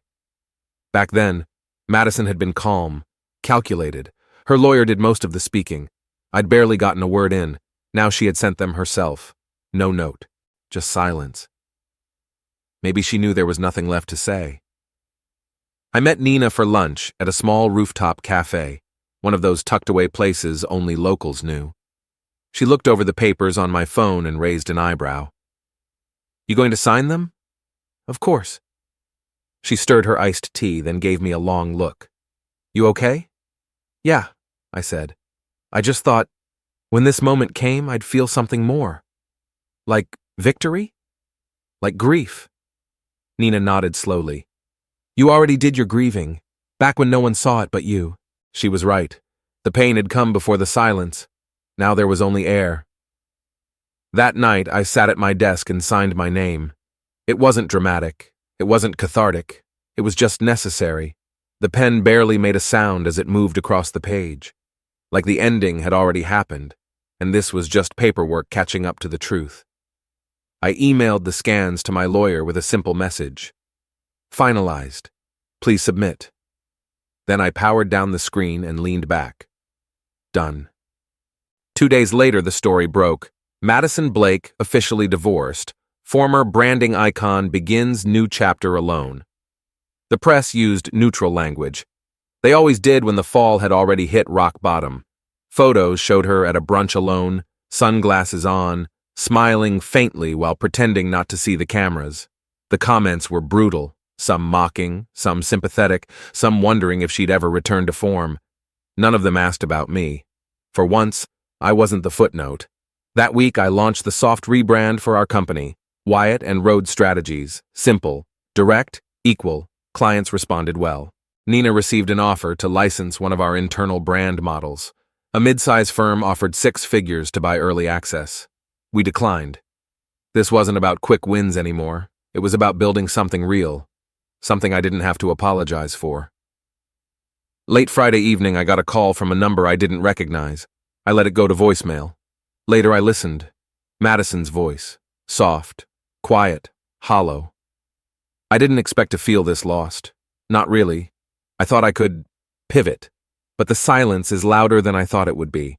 Back then, Madison had been calm, calculated. Her lawyer did most of the speaking. I'd barely gotten a word in. Now she had sent them herself. No note, just silence. Maybe she knew there was nothing left to say. I met Nina for lunch at a small rooftop cafe, one of those tucked-away places only locals knew. She looked over the papers on my phone and raised an eyebrow. "You going to sign them?" "Of course." She stirred her iced tea, then gave me a long look. "You okay?" "Yeah, I said. I just thought, when this moment came, I'd feel something more. Like victory? Like grief? Nina nodded slowly. You already did your grieving, back when no one saw it but you. She was right. The pain had come before the silence. Now there was only air. That night, I sat at my desk and signed my name. It wasn't dramatic. It wasn't cathartic. It was just necessary. The pen barely made a sound as it moved across the page. Like the ending had already happened, and this was just paperwork catching up to the truth. I emailed the scans to my lawyer with a simple message. Finalized. Please submit. Then I powered down the screen and leaned back. Done. 2 days later, the story broke. Madison Blake, officially divorced. Former branding icon begins new chapter alone. The press used neutral language. They always did when the fall had already hit rock bottom. Photos showed her at a brunch alone, sunglasses on, smiling faintly while pretending not to see the cameras. The comments were brutal, some mocking, some sympathetic, some wondering if she'd ever return to form. None of them asked about me. For once, I wasn't the footnote. That week, I launched the soft rebrand for our company, Wyatt and Road Strategies. Simple, direct, equal. Clients responded well. Nina received an offer to license one of our internal brand models. A mid-size firm offered 6 figures to buy early access. We declined. This wasn't about quick wins anymore. It was about building something real, something I didn't have to apologize for. Late Friday evening, I got a call from a number I didn't recognize. I let it go to voicemail. Later, I listened. Madison's voice. Soft, quiet, hollow. I didn't expect to feel this lost. Not really. I thought I could pivot. But the silence is louder than I thought it would be.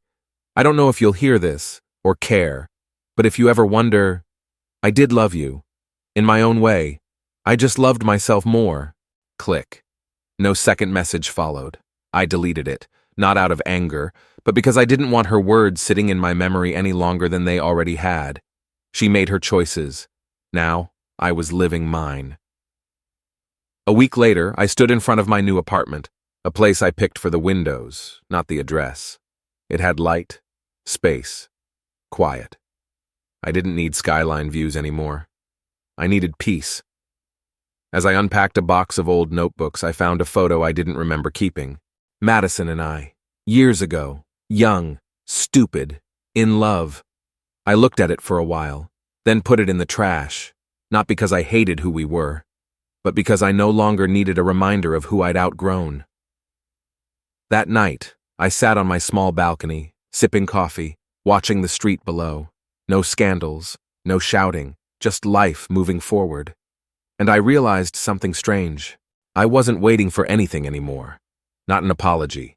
I don't know if you'll hear this or care, but if you ever wonder, I did love you. In my own way. I just loved myself more. Click. No second message followed. I deleted it, not out of anger, but because I didn't want her words sitting in my memory any longer than they already had. She made her choices. Now, I was living mine. A week later, I stood in front of my new apartment, a place I picked for the windows, not the address. It had light, space, quiet. I didn't need skyline views anymore. I needed peace. As I unpacked a box of old notebooks, I found a photo I didn't remember keeping. Madison and I, years ago, young, stupid, in love. I looked at it for a while, then put it in the trash, not because I hated who we were, but because I no longer needed a reminder of who I'd outgrown. That night, I sat on my small balcony, sipping coffee, watching the street below. No scandals, no shouting, just life moving forward. And I realized something strange. I wasn't waiting for anything anymore. Not an apology,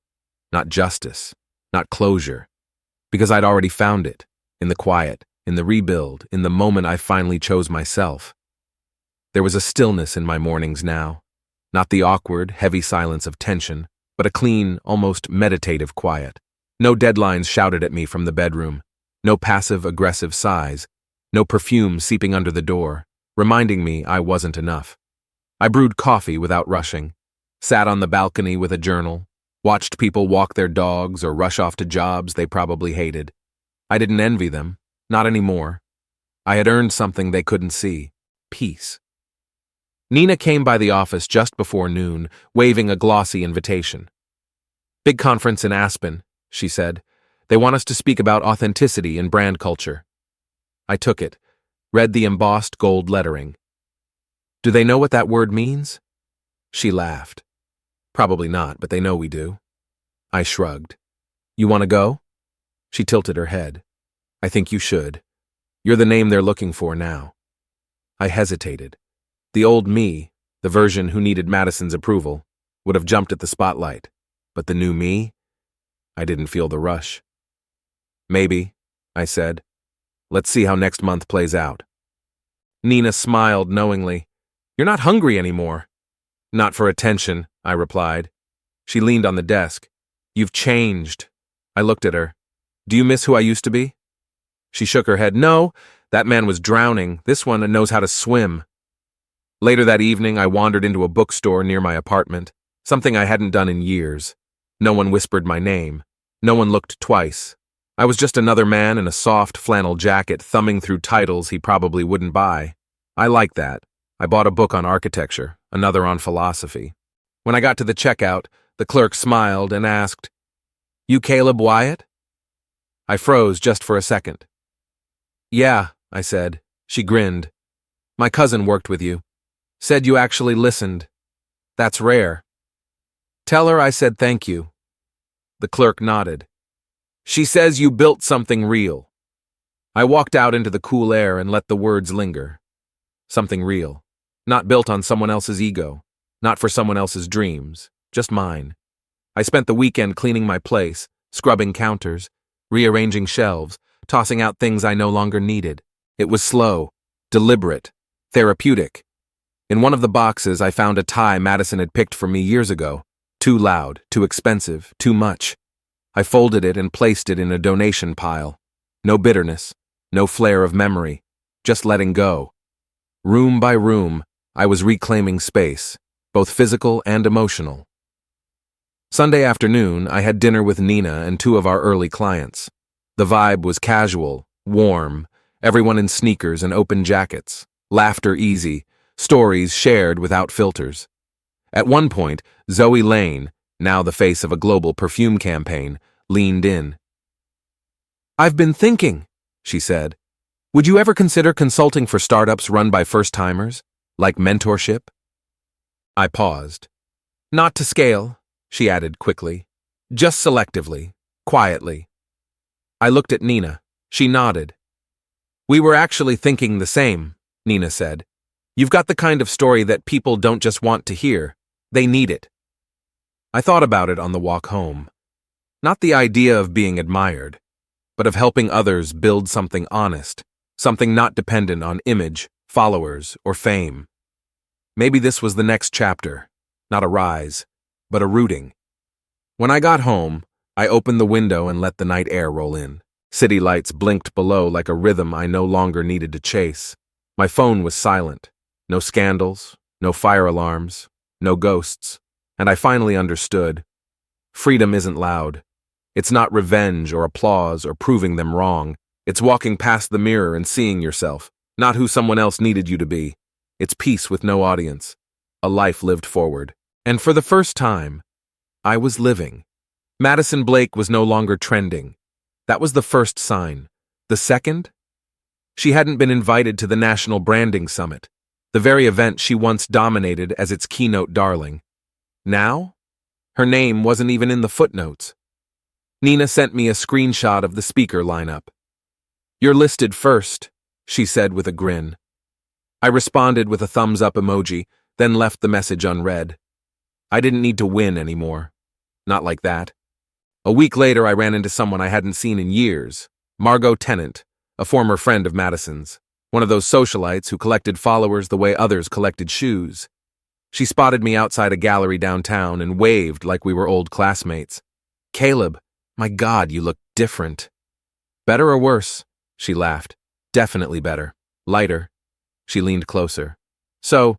not justice, not closure. Because I'd already found it, in the quiet, in the rebuild, in the moment I finally chose myself. There was a stillness in my mornings now. Not the awkward, heavy silence of tension, but a clean, almost meditative quiet. No deadlines shouted at me from the bedroom. No passive-aggressive sighs. No perfume seeping under the door, reminding me I wasn't enough. I brewed coffee without rushing, sat on the balcony with a journal, watched people walk their dogs or rush off to jobs they probably hated. I didn't envy them, not anymore. I had earned something they couldn't see, peace. Nina came by the office just before noon, waving a glossy invitation. Big conference in Aspen, she said. They want us to speak about authenticity in brand culture. I took it, read the embossed gold lettering. Do they know what that word means? She laughed. Probably not, but they know we do. I shrugged. You want to go? She tilted her head. I think you should. You're the name they're looking for now. I hesitated. The old me, the version who needed Madison's approval, would have jumped at the spotlight. But the new me? I didn't feel the rush. Maybe, I said. Let's see how next month plays out. Nina smiled knowingly. You're not hungry anymore. Not for attention, I replied. She leaned on the desk. You've changed. I looked at her. Do you miss who I used to be? She shook her head. No, that man was drowning. This one knows how to swim. Later that evening, I wandered into a bookstore near my apartment, something I hadn't done in years. No one whispered my name. No one looked twice. I was just another man in a soft flannel jacket thumbing through titles he probably wouldn't buy. I like that. I bought a book on architecture, another on philosophy. When I got to the checkout, the clerk smiled and asked, "You Caleb Wyatt?" I froze just for a second. "Yeah," I said. She grinned. "My cousin worked with you. Said you actually listened. That's rare." "Tell her I said thank you." The clerk nodded. "She says you built something real." I walked out into the cool air and let the words linger. Something real. Not built on someone else's ego. Not for someone else's dreams. Just mine. I spent the weekend cleaning my place, scrubbing counters, rearranging shelves, tossing out things I no longer needed. It was slow, deliberate, therapeutic. In one of the boxes, I found a tie Madison had picked for me years ago. Too loud, too expensive, too much. I folded it and placed it in a donation pile. No bitterness, no flare of memory, just letting go. Room by room, I was reclaiming space, both physical and emotional. Sunday afternoon, I had dinner with Nina and two of our early clients. The vibe was casual, warm, everyone in sneakers and open jackets, laughter easy, stories shared without filters. At one point, Zoe Lane, now the face of a global perfume campaign, leaned in. "I've been thinking," she said. "Would you ever consider consulting for startups run by first-timers, like mentorship?" I paused. "Not to scale," she added quickly. "Just selectively, quietly." I looked at Nina. She nodded. "We were actually thinking the same," Nina said. "You've got the kind of story that people don't just want to hear. They need it." I thought about it on the walk home. Not the idea of being admired, but of helping others build something honest, something not dependent on image, followers, or fame. Maybe this was the next chapter, not a rise, but a rooting. When I got home, I opened the window and let the night air roll in. City lights blinked below like a rhythm I no longer needed to chase. My phone was silent. No scandals, no fire alarms, no ghosts. And I finally understood. Freedom isn't loud. It's not revenge or applause or proving them wrong. It's walking past the mirror and seeing yourself, not who someone else needed you to be. It's peace with no audience. A life lived forward. And for the first time, I was living. Madison Blake was no longer trending. That was the first sign. The second? She hadn't been invited to the National Branding Summit, the very event she once dominated as its keynote darling. Now? Her name wasn't even in the footnotes. Nina sent me a screenshot of the speaker lineup. "You're listed first," she said with a grin. I responded with a thumbs-up emoji, then left the message unread. I didn't need to win anymore. Not like that. A week later, I ran into someone I hadn't seen in years, Margot Tennant, a former friend of Madison's, one of those socialites who collected followers the way others collected shoes. She spotted me outside a gallery downtown and waved like we were old classmates. "Caleb, my God, you look different." "Better or worse?" She laughed. "Definitely better. Lighter." She leaned closer. "So,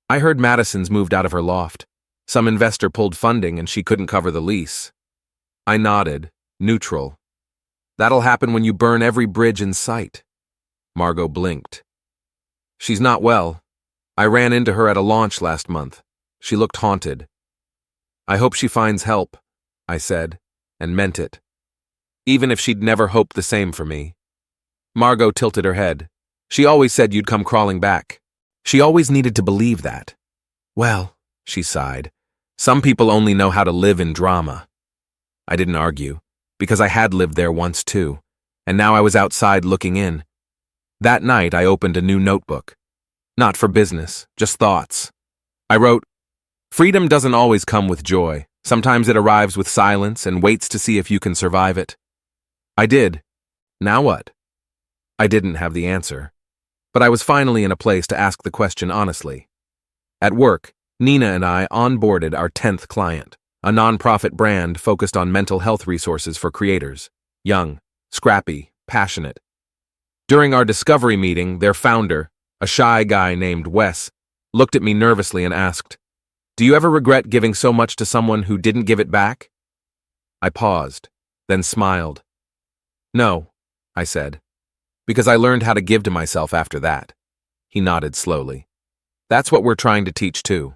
I heard Madison's moved out of her loft. Some investor pulled funding and she couldn't cover the lease." I nodded, neutral. "That'll happen when you burn every bridge in sight." Margot blinked. "She's not well. I ran into her at a launch last month. She looked haunted." "I hope she finds help," I said, and meant it. Even if she'd never hoped the same for me. Margot tilted her head. "She always said you'd come crawling back. She always needed to believe that." "Well," she sighed, "some people only know how to live in drama." I didn't argue, because I had lived there once too, and now I was outside looking in. That night I opened a new notebook. Not for business, just thoughts. I wrote, "Freedom doesn't always come with joy. Sometimes it arrives with silence and waits to see if you can survive it." I did. Now what? I didn't have the answer. But I was finally in a place to ask the question honestly. At work, Nina and I onboarded our 10th client, a nonprofit brand focused on mental health resources for creators. Young, scrappy, passionate. During our discovery meeting, their founder, a shy guy named Wes, looked at me nervously and asked, "Do you ever regret giving so much to someone who didn't give it back?" I paused. then smiled. No, I said, because I learned how to give to myself after that. He nodded slowly. That's what we're trying to teach too.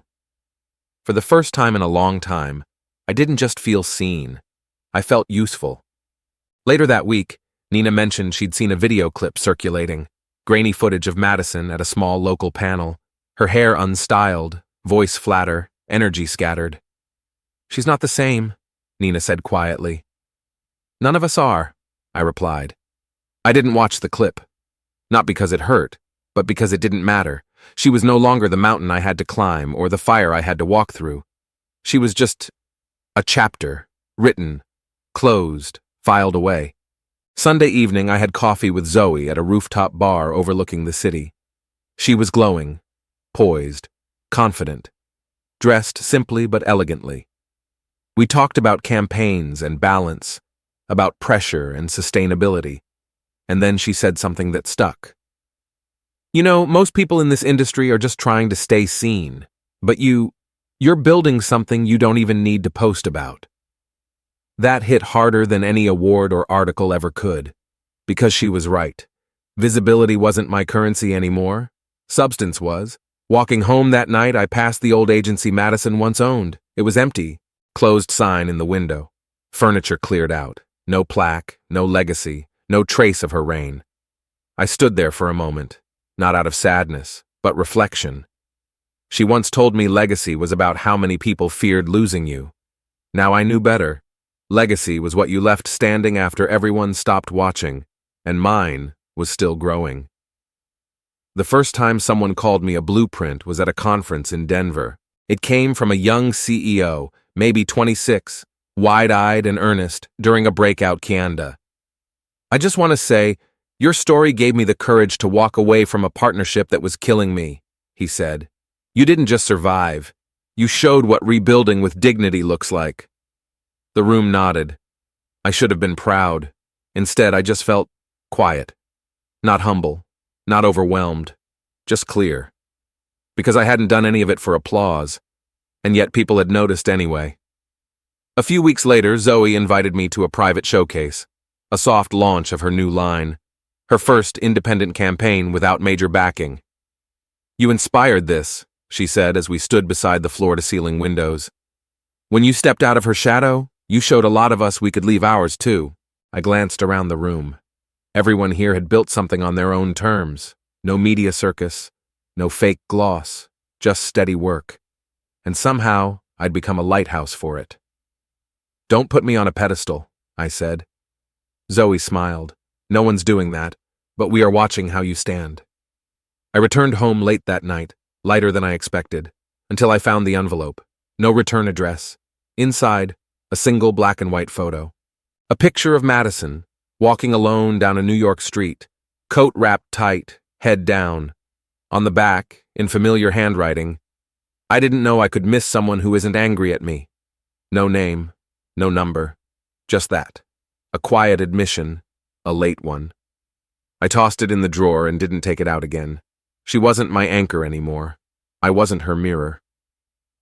For the first time in a long time, I didn't just feel seen. I felt useful. Later that week, Nina mentioned she'd seen a video clip circulating, grainy footage of Madison at a small local panel, her hair unstyled, voice flatter, energy scattered. She's not the same, Nina said quietly. None of us are, I replied. I didn't watch the clip. Not because it hurt, but because it didn't matter. She was no longer the mountain I had to climb or the fire I had to walk through. She was just a chapter, written, closed, filed away. Sunday evening I had coffee with Zoe at a rooftop bar overlooking the city. She was glowing, poised, confident, dressed simply but elegantly. We talked about campaigns and balance, about pressure and sustainability, and then she said something that stuck. You know, most people in this industry are just trying to stay seen, but you're building something you don't even need to post about. That hit harder than any award or article ever could, because she was right. Visibility wasn't my currency anymore. Substance was. Walking home that night, I passed the old agency Madison once owned. It was empty. Closed sign in the window. Furniture cleared out. No plaque, no legacy, no trace of her reign. I stood there for a moment, not out of sadness, but reflection. She once told me legacy was about how many people feared losing you. Now I knew better. Legacy was what you left standing after everyone stopped watching, and mine was still growing. The first time someone called me a blueprint was at a conference in Denver. It came from a young CEO, maybe 26, wide-eyed and earnest, during a breakout Kianda. I just want to say, your story gave me the courage to walk away from a partnership that was killing me, he said. You didn't just survive. You showed what rebuilding with dignity looks like. The room nodded. I should have been proud. Instead, I just felt quiet. Not humble, not overwhelmed, just clear. Because I hadn't done any of it for applause, and yet people had noticed anyway. A few weeks later, Zoe invited me to a private showcase, a soft launch of her new line, her first independent campaign without major backing. You inspired this, she said as we stood beside the floor-to-ceiling windows. When you stepped out of her shadow, you showed a lot of us we could leave ours too. I glanced around the room. Everyone here had built something on their own terms. No media circus, no fake gloss, just steady work. And somehow, I'd become a lighthouse for it. Don't put me on a pedestal, I said. Zoe smiled. No one's doing that, but we are watching how you stand. I returned home late that night, lighter than I expected, until I found the envelope. No return address. Inside, a single black and white photo. A picture of Madison, walking alone down a New York street, coat wrapped tight, head down. On the back, in familiar handwriting, I didn't know I could miss someone who isn't angry at me. No name, no number, just that. A quiet admission, a late one. I tossed it in the drawer and didn't take it out again. She wasn't my anchor anymore. I wasn't her mirror.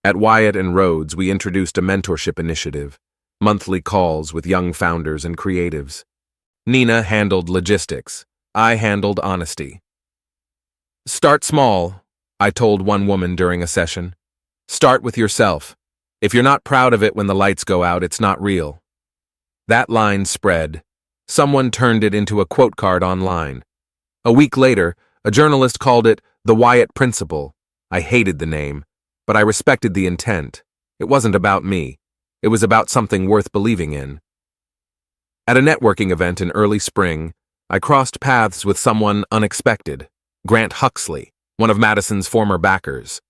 At Wyatt and Rhodes, we introduced a mentorship initiative, monthly calls with young founders and creatives. Nina handled logistics. I handled honesty. Start small, I told one woman during a session. Start with yourself. If you're not proud of it when the lights go out, it's not real. That line spread. Someone turned it into a quote card online. A week later, a journalist called it the Wyatt Principle. I hated the name, but I respected the intent. It wasn't about me. It was about something worth believing in. At a networking event in early spring, I crossed paths with someone unexpected, Grant Huxley, one of Madison's former backers.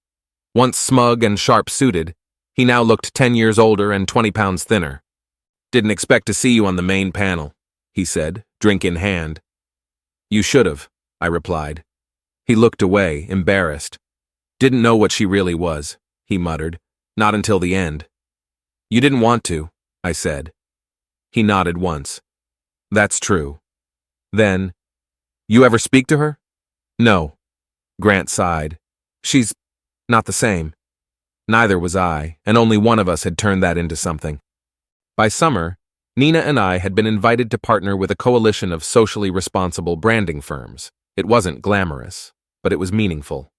Once smug and sharp-suited, he now looked 10 years older and 20 pounds thinner. Didn't expect to see you on the main panel, he said, drink in hand. You should have, I replied. He looked away, embarrassed. Didn't know what she really was, he muttered, not until the end. You didn't want to, I said. He nodded once. That's true. Then, you ever speak to her? No. Grant sighed. She's not the same. Neither was I, and only one of us had turned that into something. By summer, Nina and I had been invited to partner with a coalition of socially responsible branding firms. It wasn't glamorous, but it was meaningful.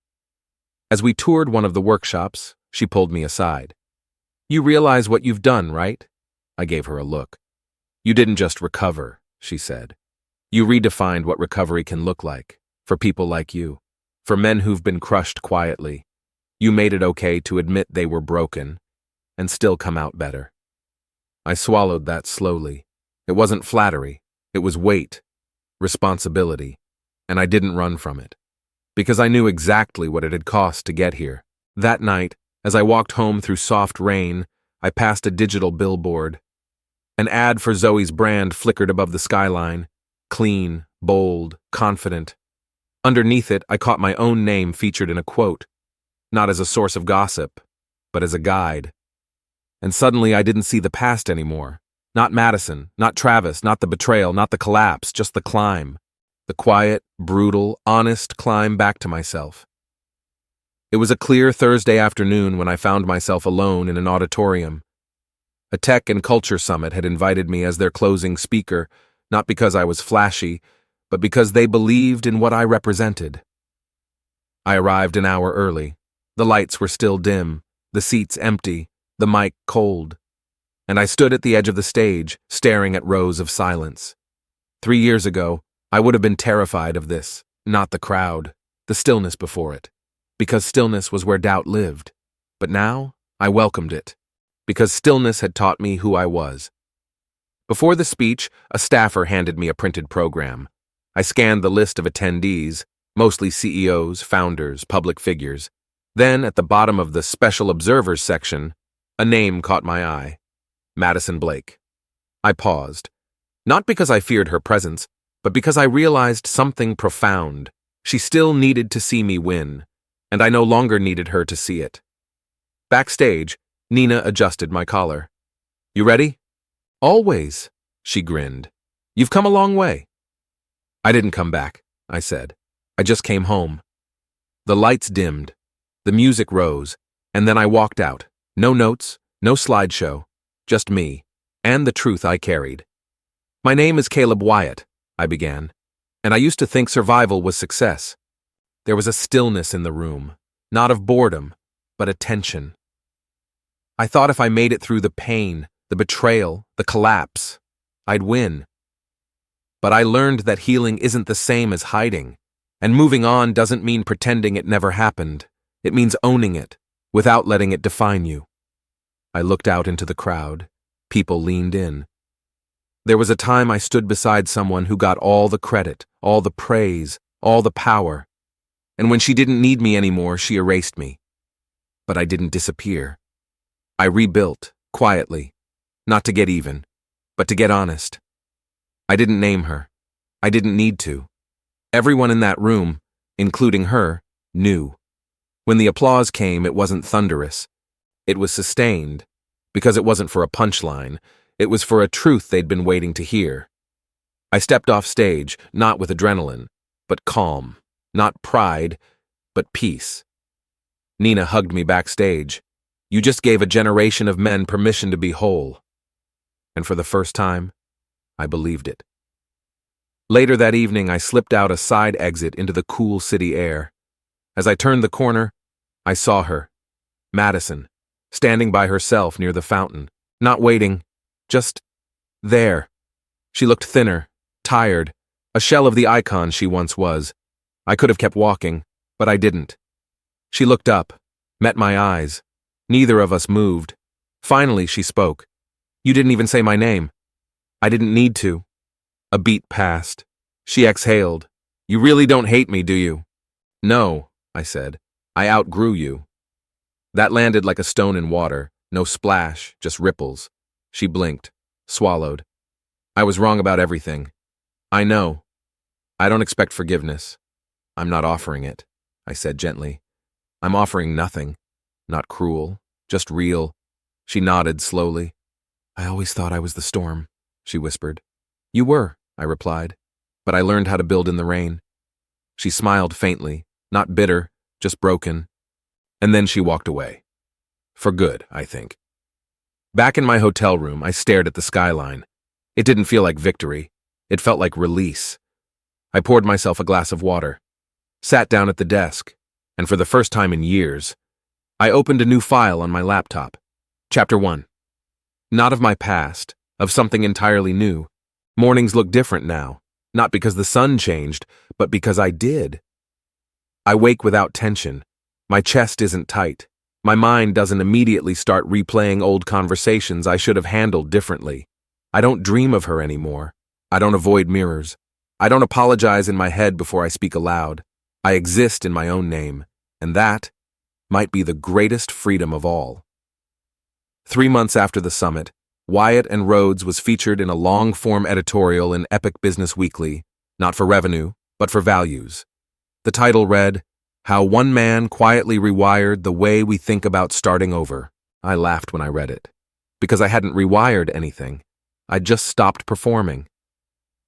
As we toured one of the workshops, she pulled me aside. "You realize what you've done, right?" I gave her a look. "You didn't just recover," she said. "You redefined what recovery can look like, for people like you, for men who've been crushed quietly. You made it okay to admit they were broken, and still come out better." I swallowed that slowly. It wasn't flattery, it was weight, responsibility, and I didn't run from it, because I knew exactly what it had cost to get here. That night, as I walked home through soft rain, I passed a digital billboard. An ad for Zoe's brand flickered above the skyline, clean, bold, confident. Underneath it, I caught my own name featured in a quote, not as a source of gossip, but as a guide. And suddenly I didn't see the past anymore. Not Madison, not Travis, not the betrayal, not the collapse, just the climb. The quiet, brutal, honest climb back to myself. It was a clear Thursday afternoon when I found myself alone in an auditorium. A tech and culture summit had invited me as their closing speaker, not because I was flashy, but because they believed in what I represented. I arrived an hour early. The lights were still dim, the seats empty, the mic cold, and I stood at the edge of the stage, staring at rows of silence. 3 years ago, I would have been terrified of this, not the crowd, the stillness before it, because stillness was where doubt lived. But now, I welcomed it, because stillness had taught me who I was. Before the speech, a staffer handed me a printed program. I scanned the list of attendees, mostly CEOs, founders, public figures. Then, at the bottom of the Special Observers section, a name caught my eye. Madison Blake. I paused, not because I feared her presence, but because I realized something profound. She still needed to see me win, and I no longer needed her to see it. Backstage, Nina adjusted my collar. "You ready?" "Always," she grinned. "You've come a long way." "I didn't come back," I said. "I just came home." The lights dimmed, the music rose, and then I walked out. No notes, no slideshow, just me, and the truth I carried. "My name is Caleb Wyatt," I began, "and I used to think survival was success." There was a stillness in the room, not of boredom, but attention. I thought if I made it through the pain, the betrayal, the collapse, I'd win. But I learned that healing isn't the same as hiding, and moving on doesn't mean pretending it never happened. It means owning it, without letting it define you. I looked out into the crowd. People leaned in. There was a time I stood beside someone who got all the credit, all the praise, all the power. And when she didn't need me anymore, she erased me. But I didn't disappear. I rebuilt, quietly, not to get even, but to get honest. I didn't name her. I didn't need to. Everyone in that room, including her, knew. When the applause came, it wasn't thunderous. It was sustained, because it wasn't for a punchline. It was for a truth they'd been waiting to hear. I stepped off stage, not with adrenaline, but calm. Not pride, but peace. Nina hugged me backstage. "You just gave a generation of men permission to be whole." And for the first time, I believed it. Later that evening, I slipped out a side exit into the cool city air. As I turned the corner, I saw her, Madison, standing by herself near the fountain, not waiting, just there. She looked thinner, tired, a shell of the icon she once was. I could have kept walking, but I didn't. She looked up, met my eyes. Neither of us moved. Finally, she spoke. "You didn't even say my name." "I didn't need to." A beat passed. She exhaled. "You really don't hate me, do you?" "No," I said. "I outgrew you." That landed like a stone in water. No splash, just ripples. She blinked, swallowed. "I was wrong about everything." "I know. I don't expect forgiveness. I'm not offering it," I said gently. "I'm offering nothing. Not cruel, just real." She nodded slowly. "I always thought I was the storm," she whispered. "You were," I replied, "but I learned how to build in the rain." She smiled faintly, not bitter, just broken. And then she walked away. For good, I think. Back in my hotel room, I stared at the skyline. It didn't feel like victory. It felt like release. I poured myself a glass of water, sat down at the desk, and for the first time in years, I opened a new file on my laptop. Chapter 1. Not of my past, of something entirely new. Mornings look different now, not because the sun changed, but because I did. I wake without tension. My chest isn't tight. My mind doesn't immediately start replaying old conversations I should have handled differently. I don't dream of her anymore. I don't avoid mirrors. I don't apologize in my head before I speak aloud. I exist in my own name, and that might be the greatest freedom of all. 3 months after the summit, Wyatt and Rhodes was featured in a long-form editorial in Epic Business Weekly, not for revenue, but for values. The title read, "How One Man Quietly Rewired the Way We Think About Starting Over." I laughed when I read it, because I hadn't rewired anything. I'd just stopped performing.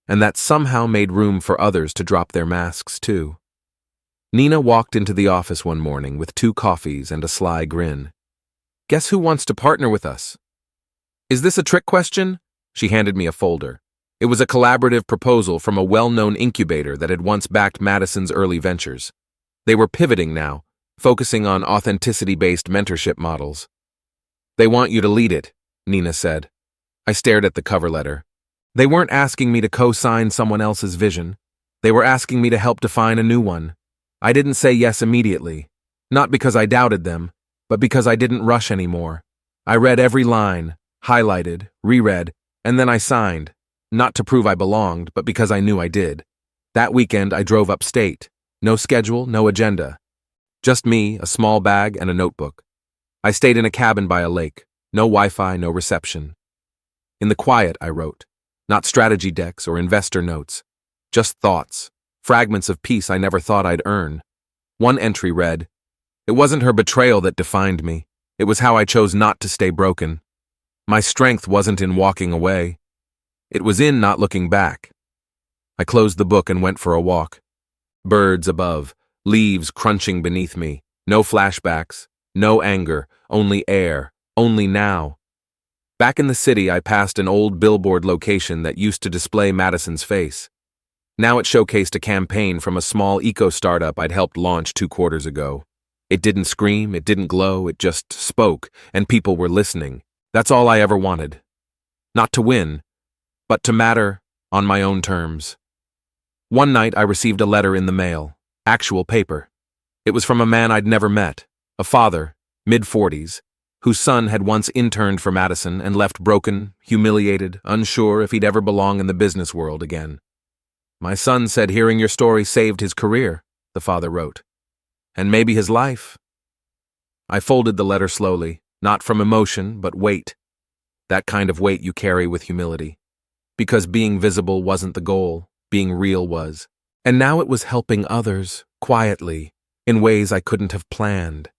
And that somehow made room for others to drop their masks too. Nina walked into the office one morning with 2 coffees and a sly grin. "Guess who wants to partner with us?" "Is this a trick question?" She handed me a folder. It was a collaborative proposal from a well-known incubator that had once backed Madison's early ventures. They were pivoting now, focusing on authenticity-based mentorship models. "They want you to lead it," Nina said. I stared at the cover letter. They weren't asking me to co-sign someone else's vision. They were asking me to help define a new one. I didn't say yes immediately, not because I doubted them, but because I didn't rush anymore. I read every line, highlighted, reread, and then I signed, not to prove I belonged, but because I knew I did. That weekend I drove upstate. No schedule, no agenda. Just me, a small bag, and a notebook. I stayed in a cabin by a lake. No Wi-Fi, no reception. In the quiet, I wrote. Not strategy decks or investor notes. Just thoughts, fragments of peace I never thought I'd earn. One entry read, "It wasn't her betrayal that defined me. It was how I chose not to stay broken. My strength wasn't in walking away. It was in not looking back." I closed the book and went for a walk. Birds above, leaves crunching beneath me. No flashbacks, no anger, only air, only now. Back in the city, I passed an old billboard location that used to display Madison's face. Now it showcased a campaign from a small eco-startup I'd helped launch 2 quarters ago. It didn't scream, it didn't glow, it just spoke, and people were listening. That's all I ever wanted. Not to win, but to matter on my own terms. One night I received a letter in the mail, actual paper. It was from a man I'd never met, a father, mid-40s, whose son had once interned for Madison and left broken, humiliated, unsure if he'd ever belong in the business world again. "My son said hearing your story saved his career," the father wrote. "And maybe his life." I folded the letter slowly, not from emotion, but weight. That kind of weight you carry with humility. Because being visible wasn't the goal, being real was. And now it was helping others, quietly, in ways I couldn't have planned.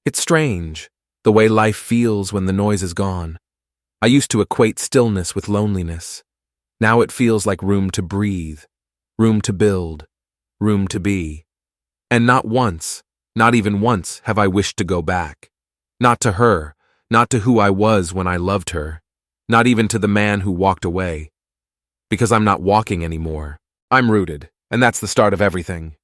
It's strange, the way life feels when the noise is gone. I used to equate stillness with loneliness. Now it feels like room to breathe, room to build, room to be. And not once, not even once, have I wished to go back. Not to her, not to who I was when I loved her, not even to the man who walked away. Because I'm not walking anymore. I'm rooted, and that's the start of everything.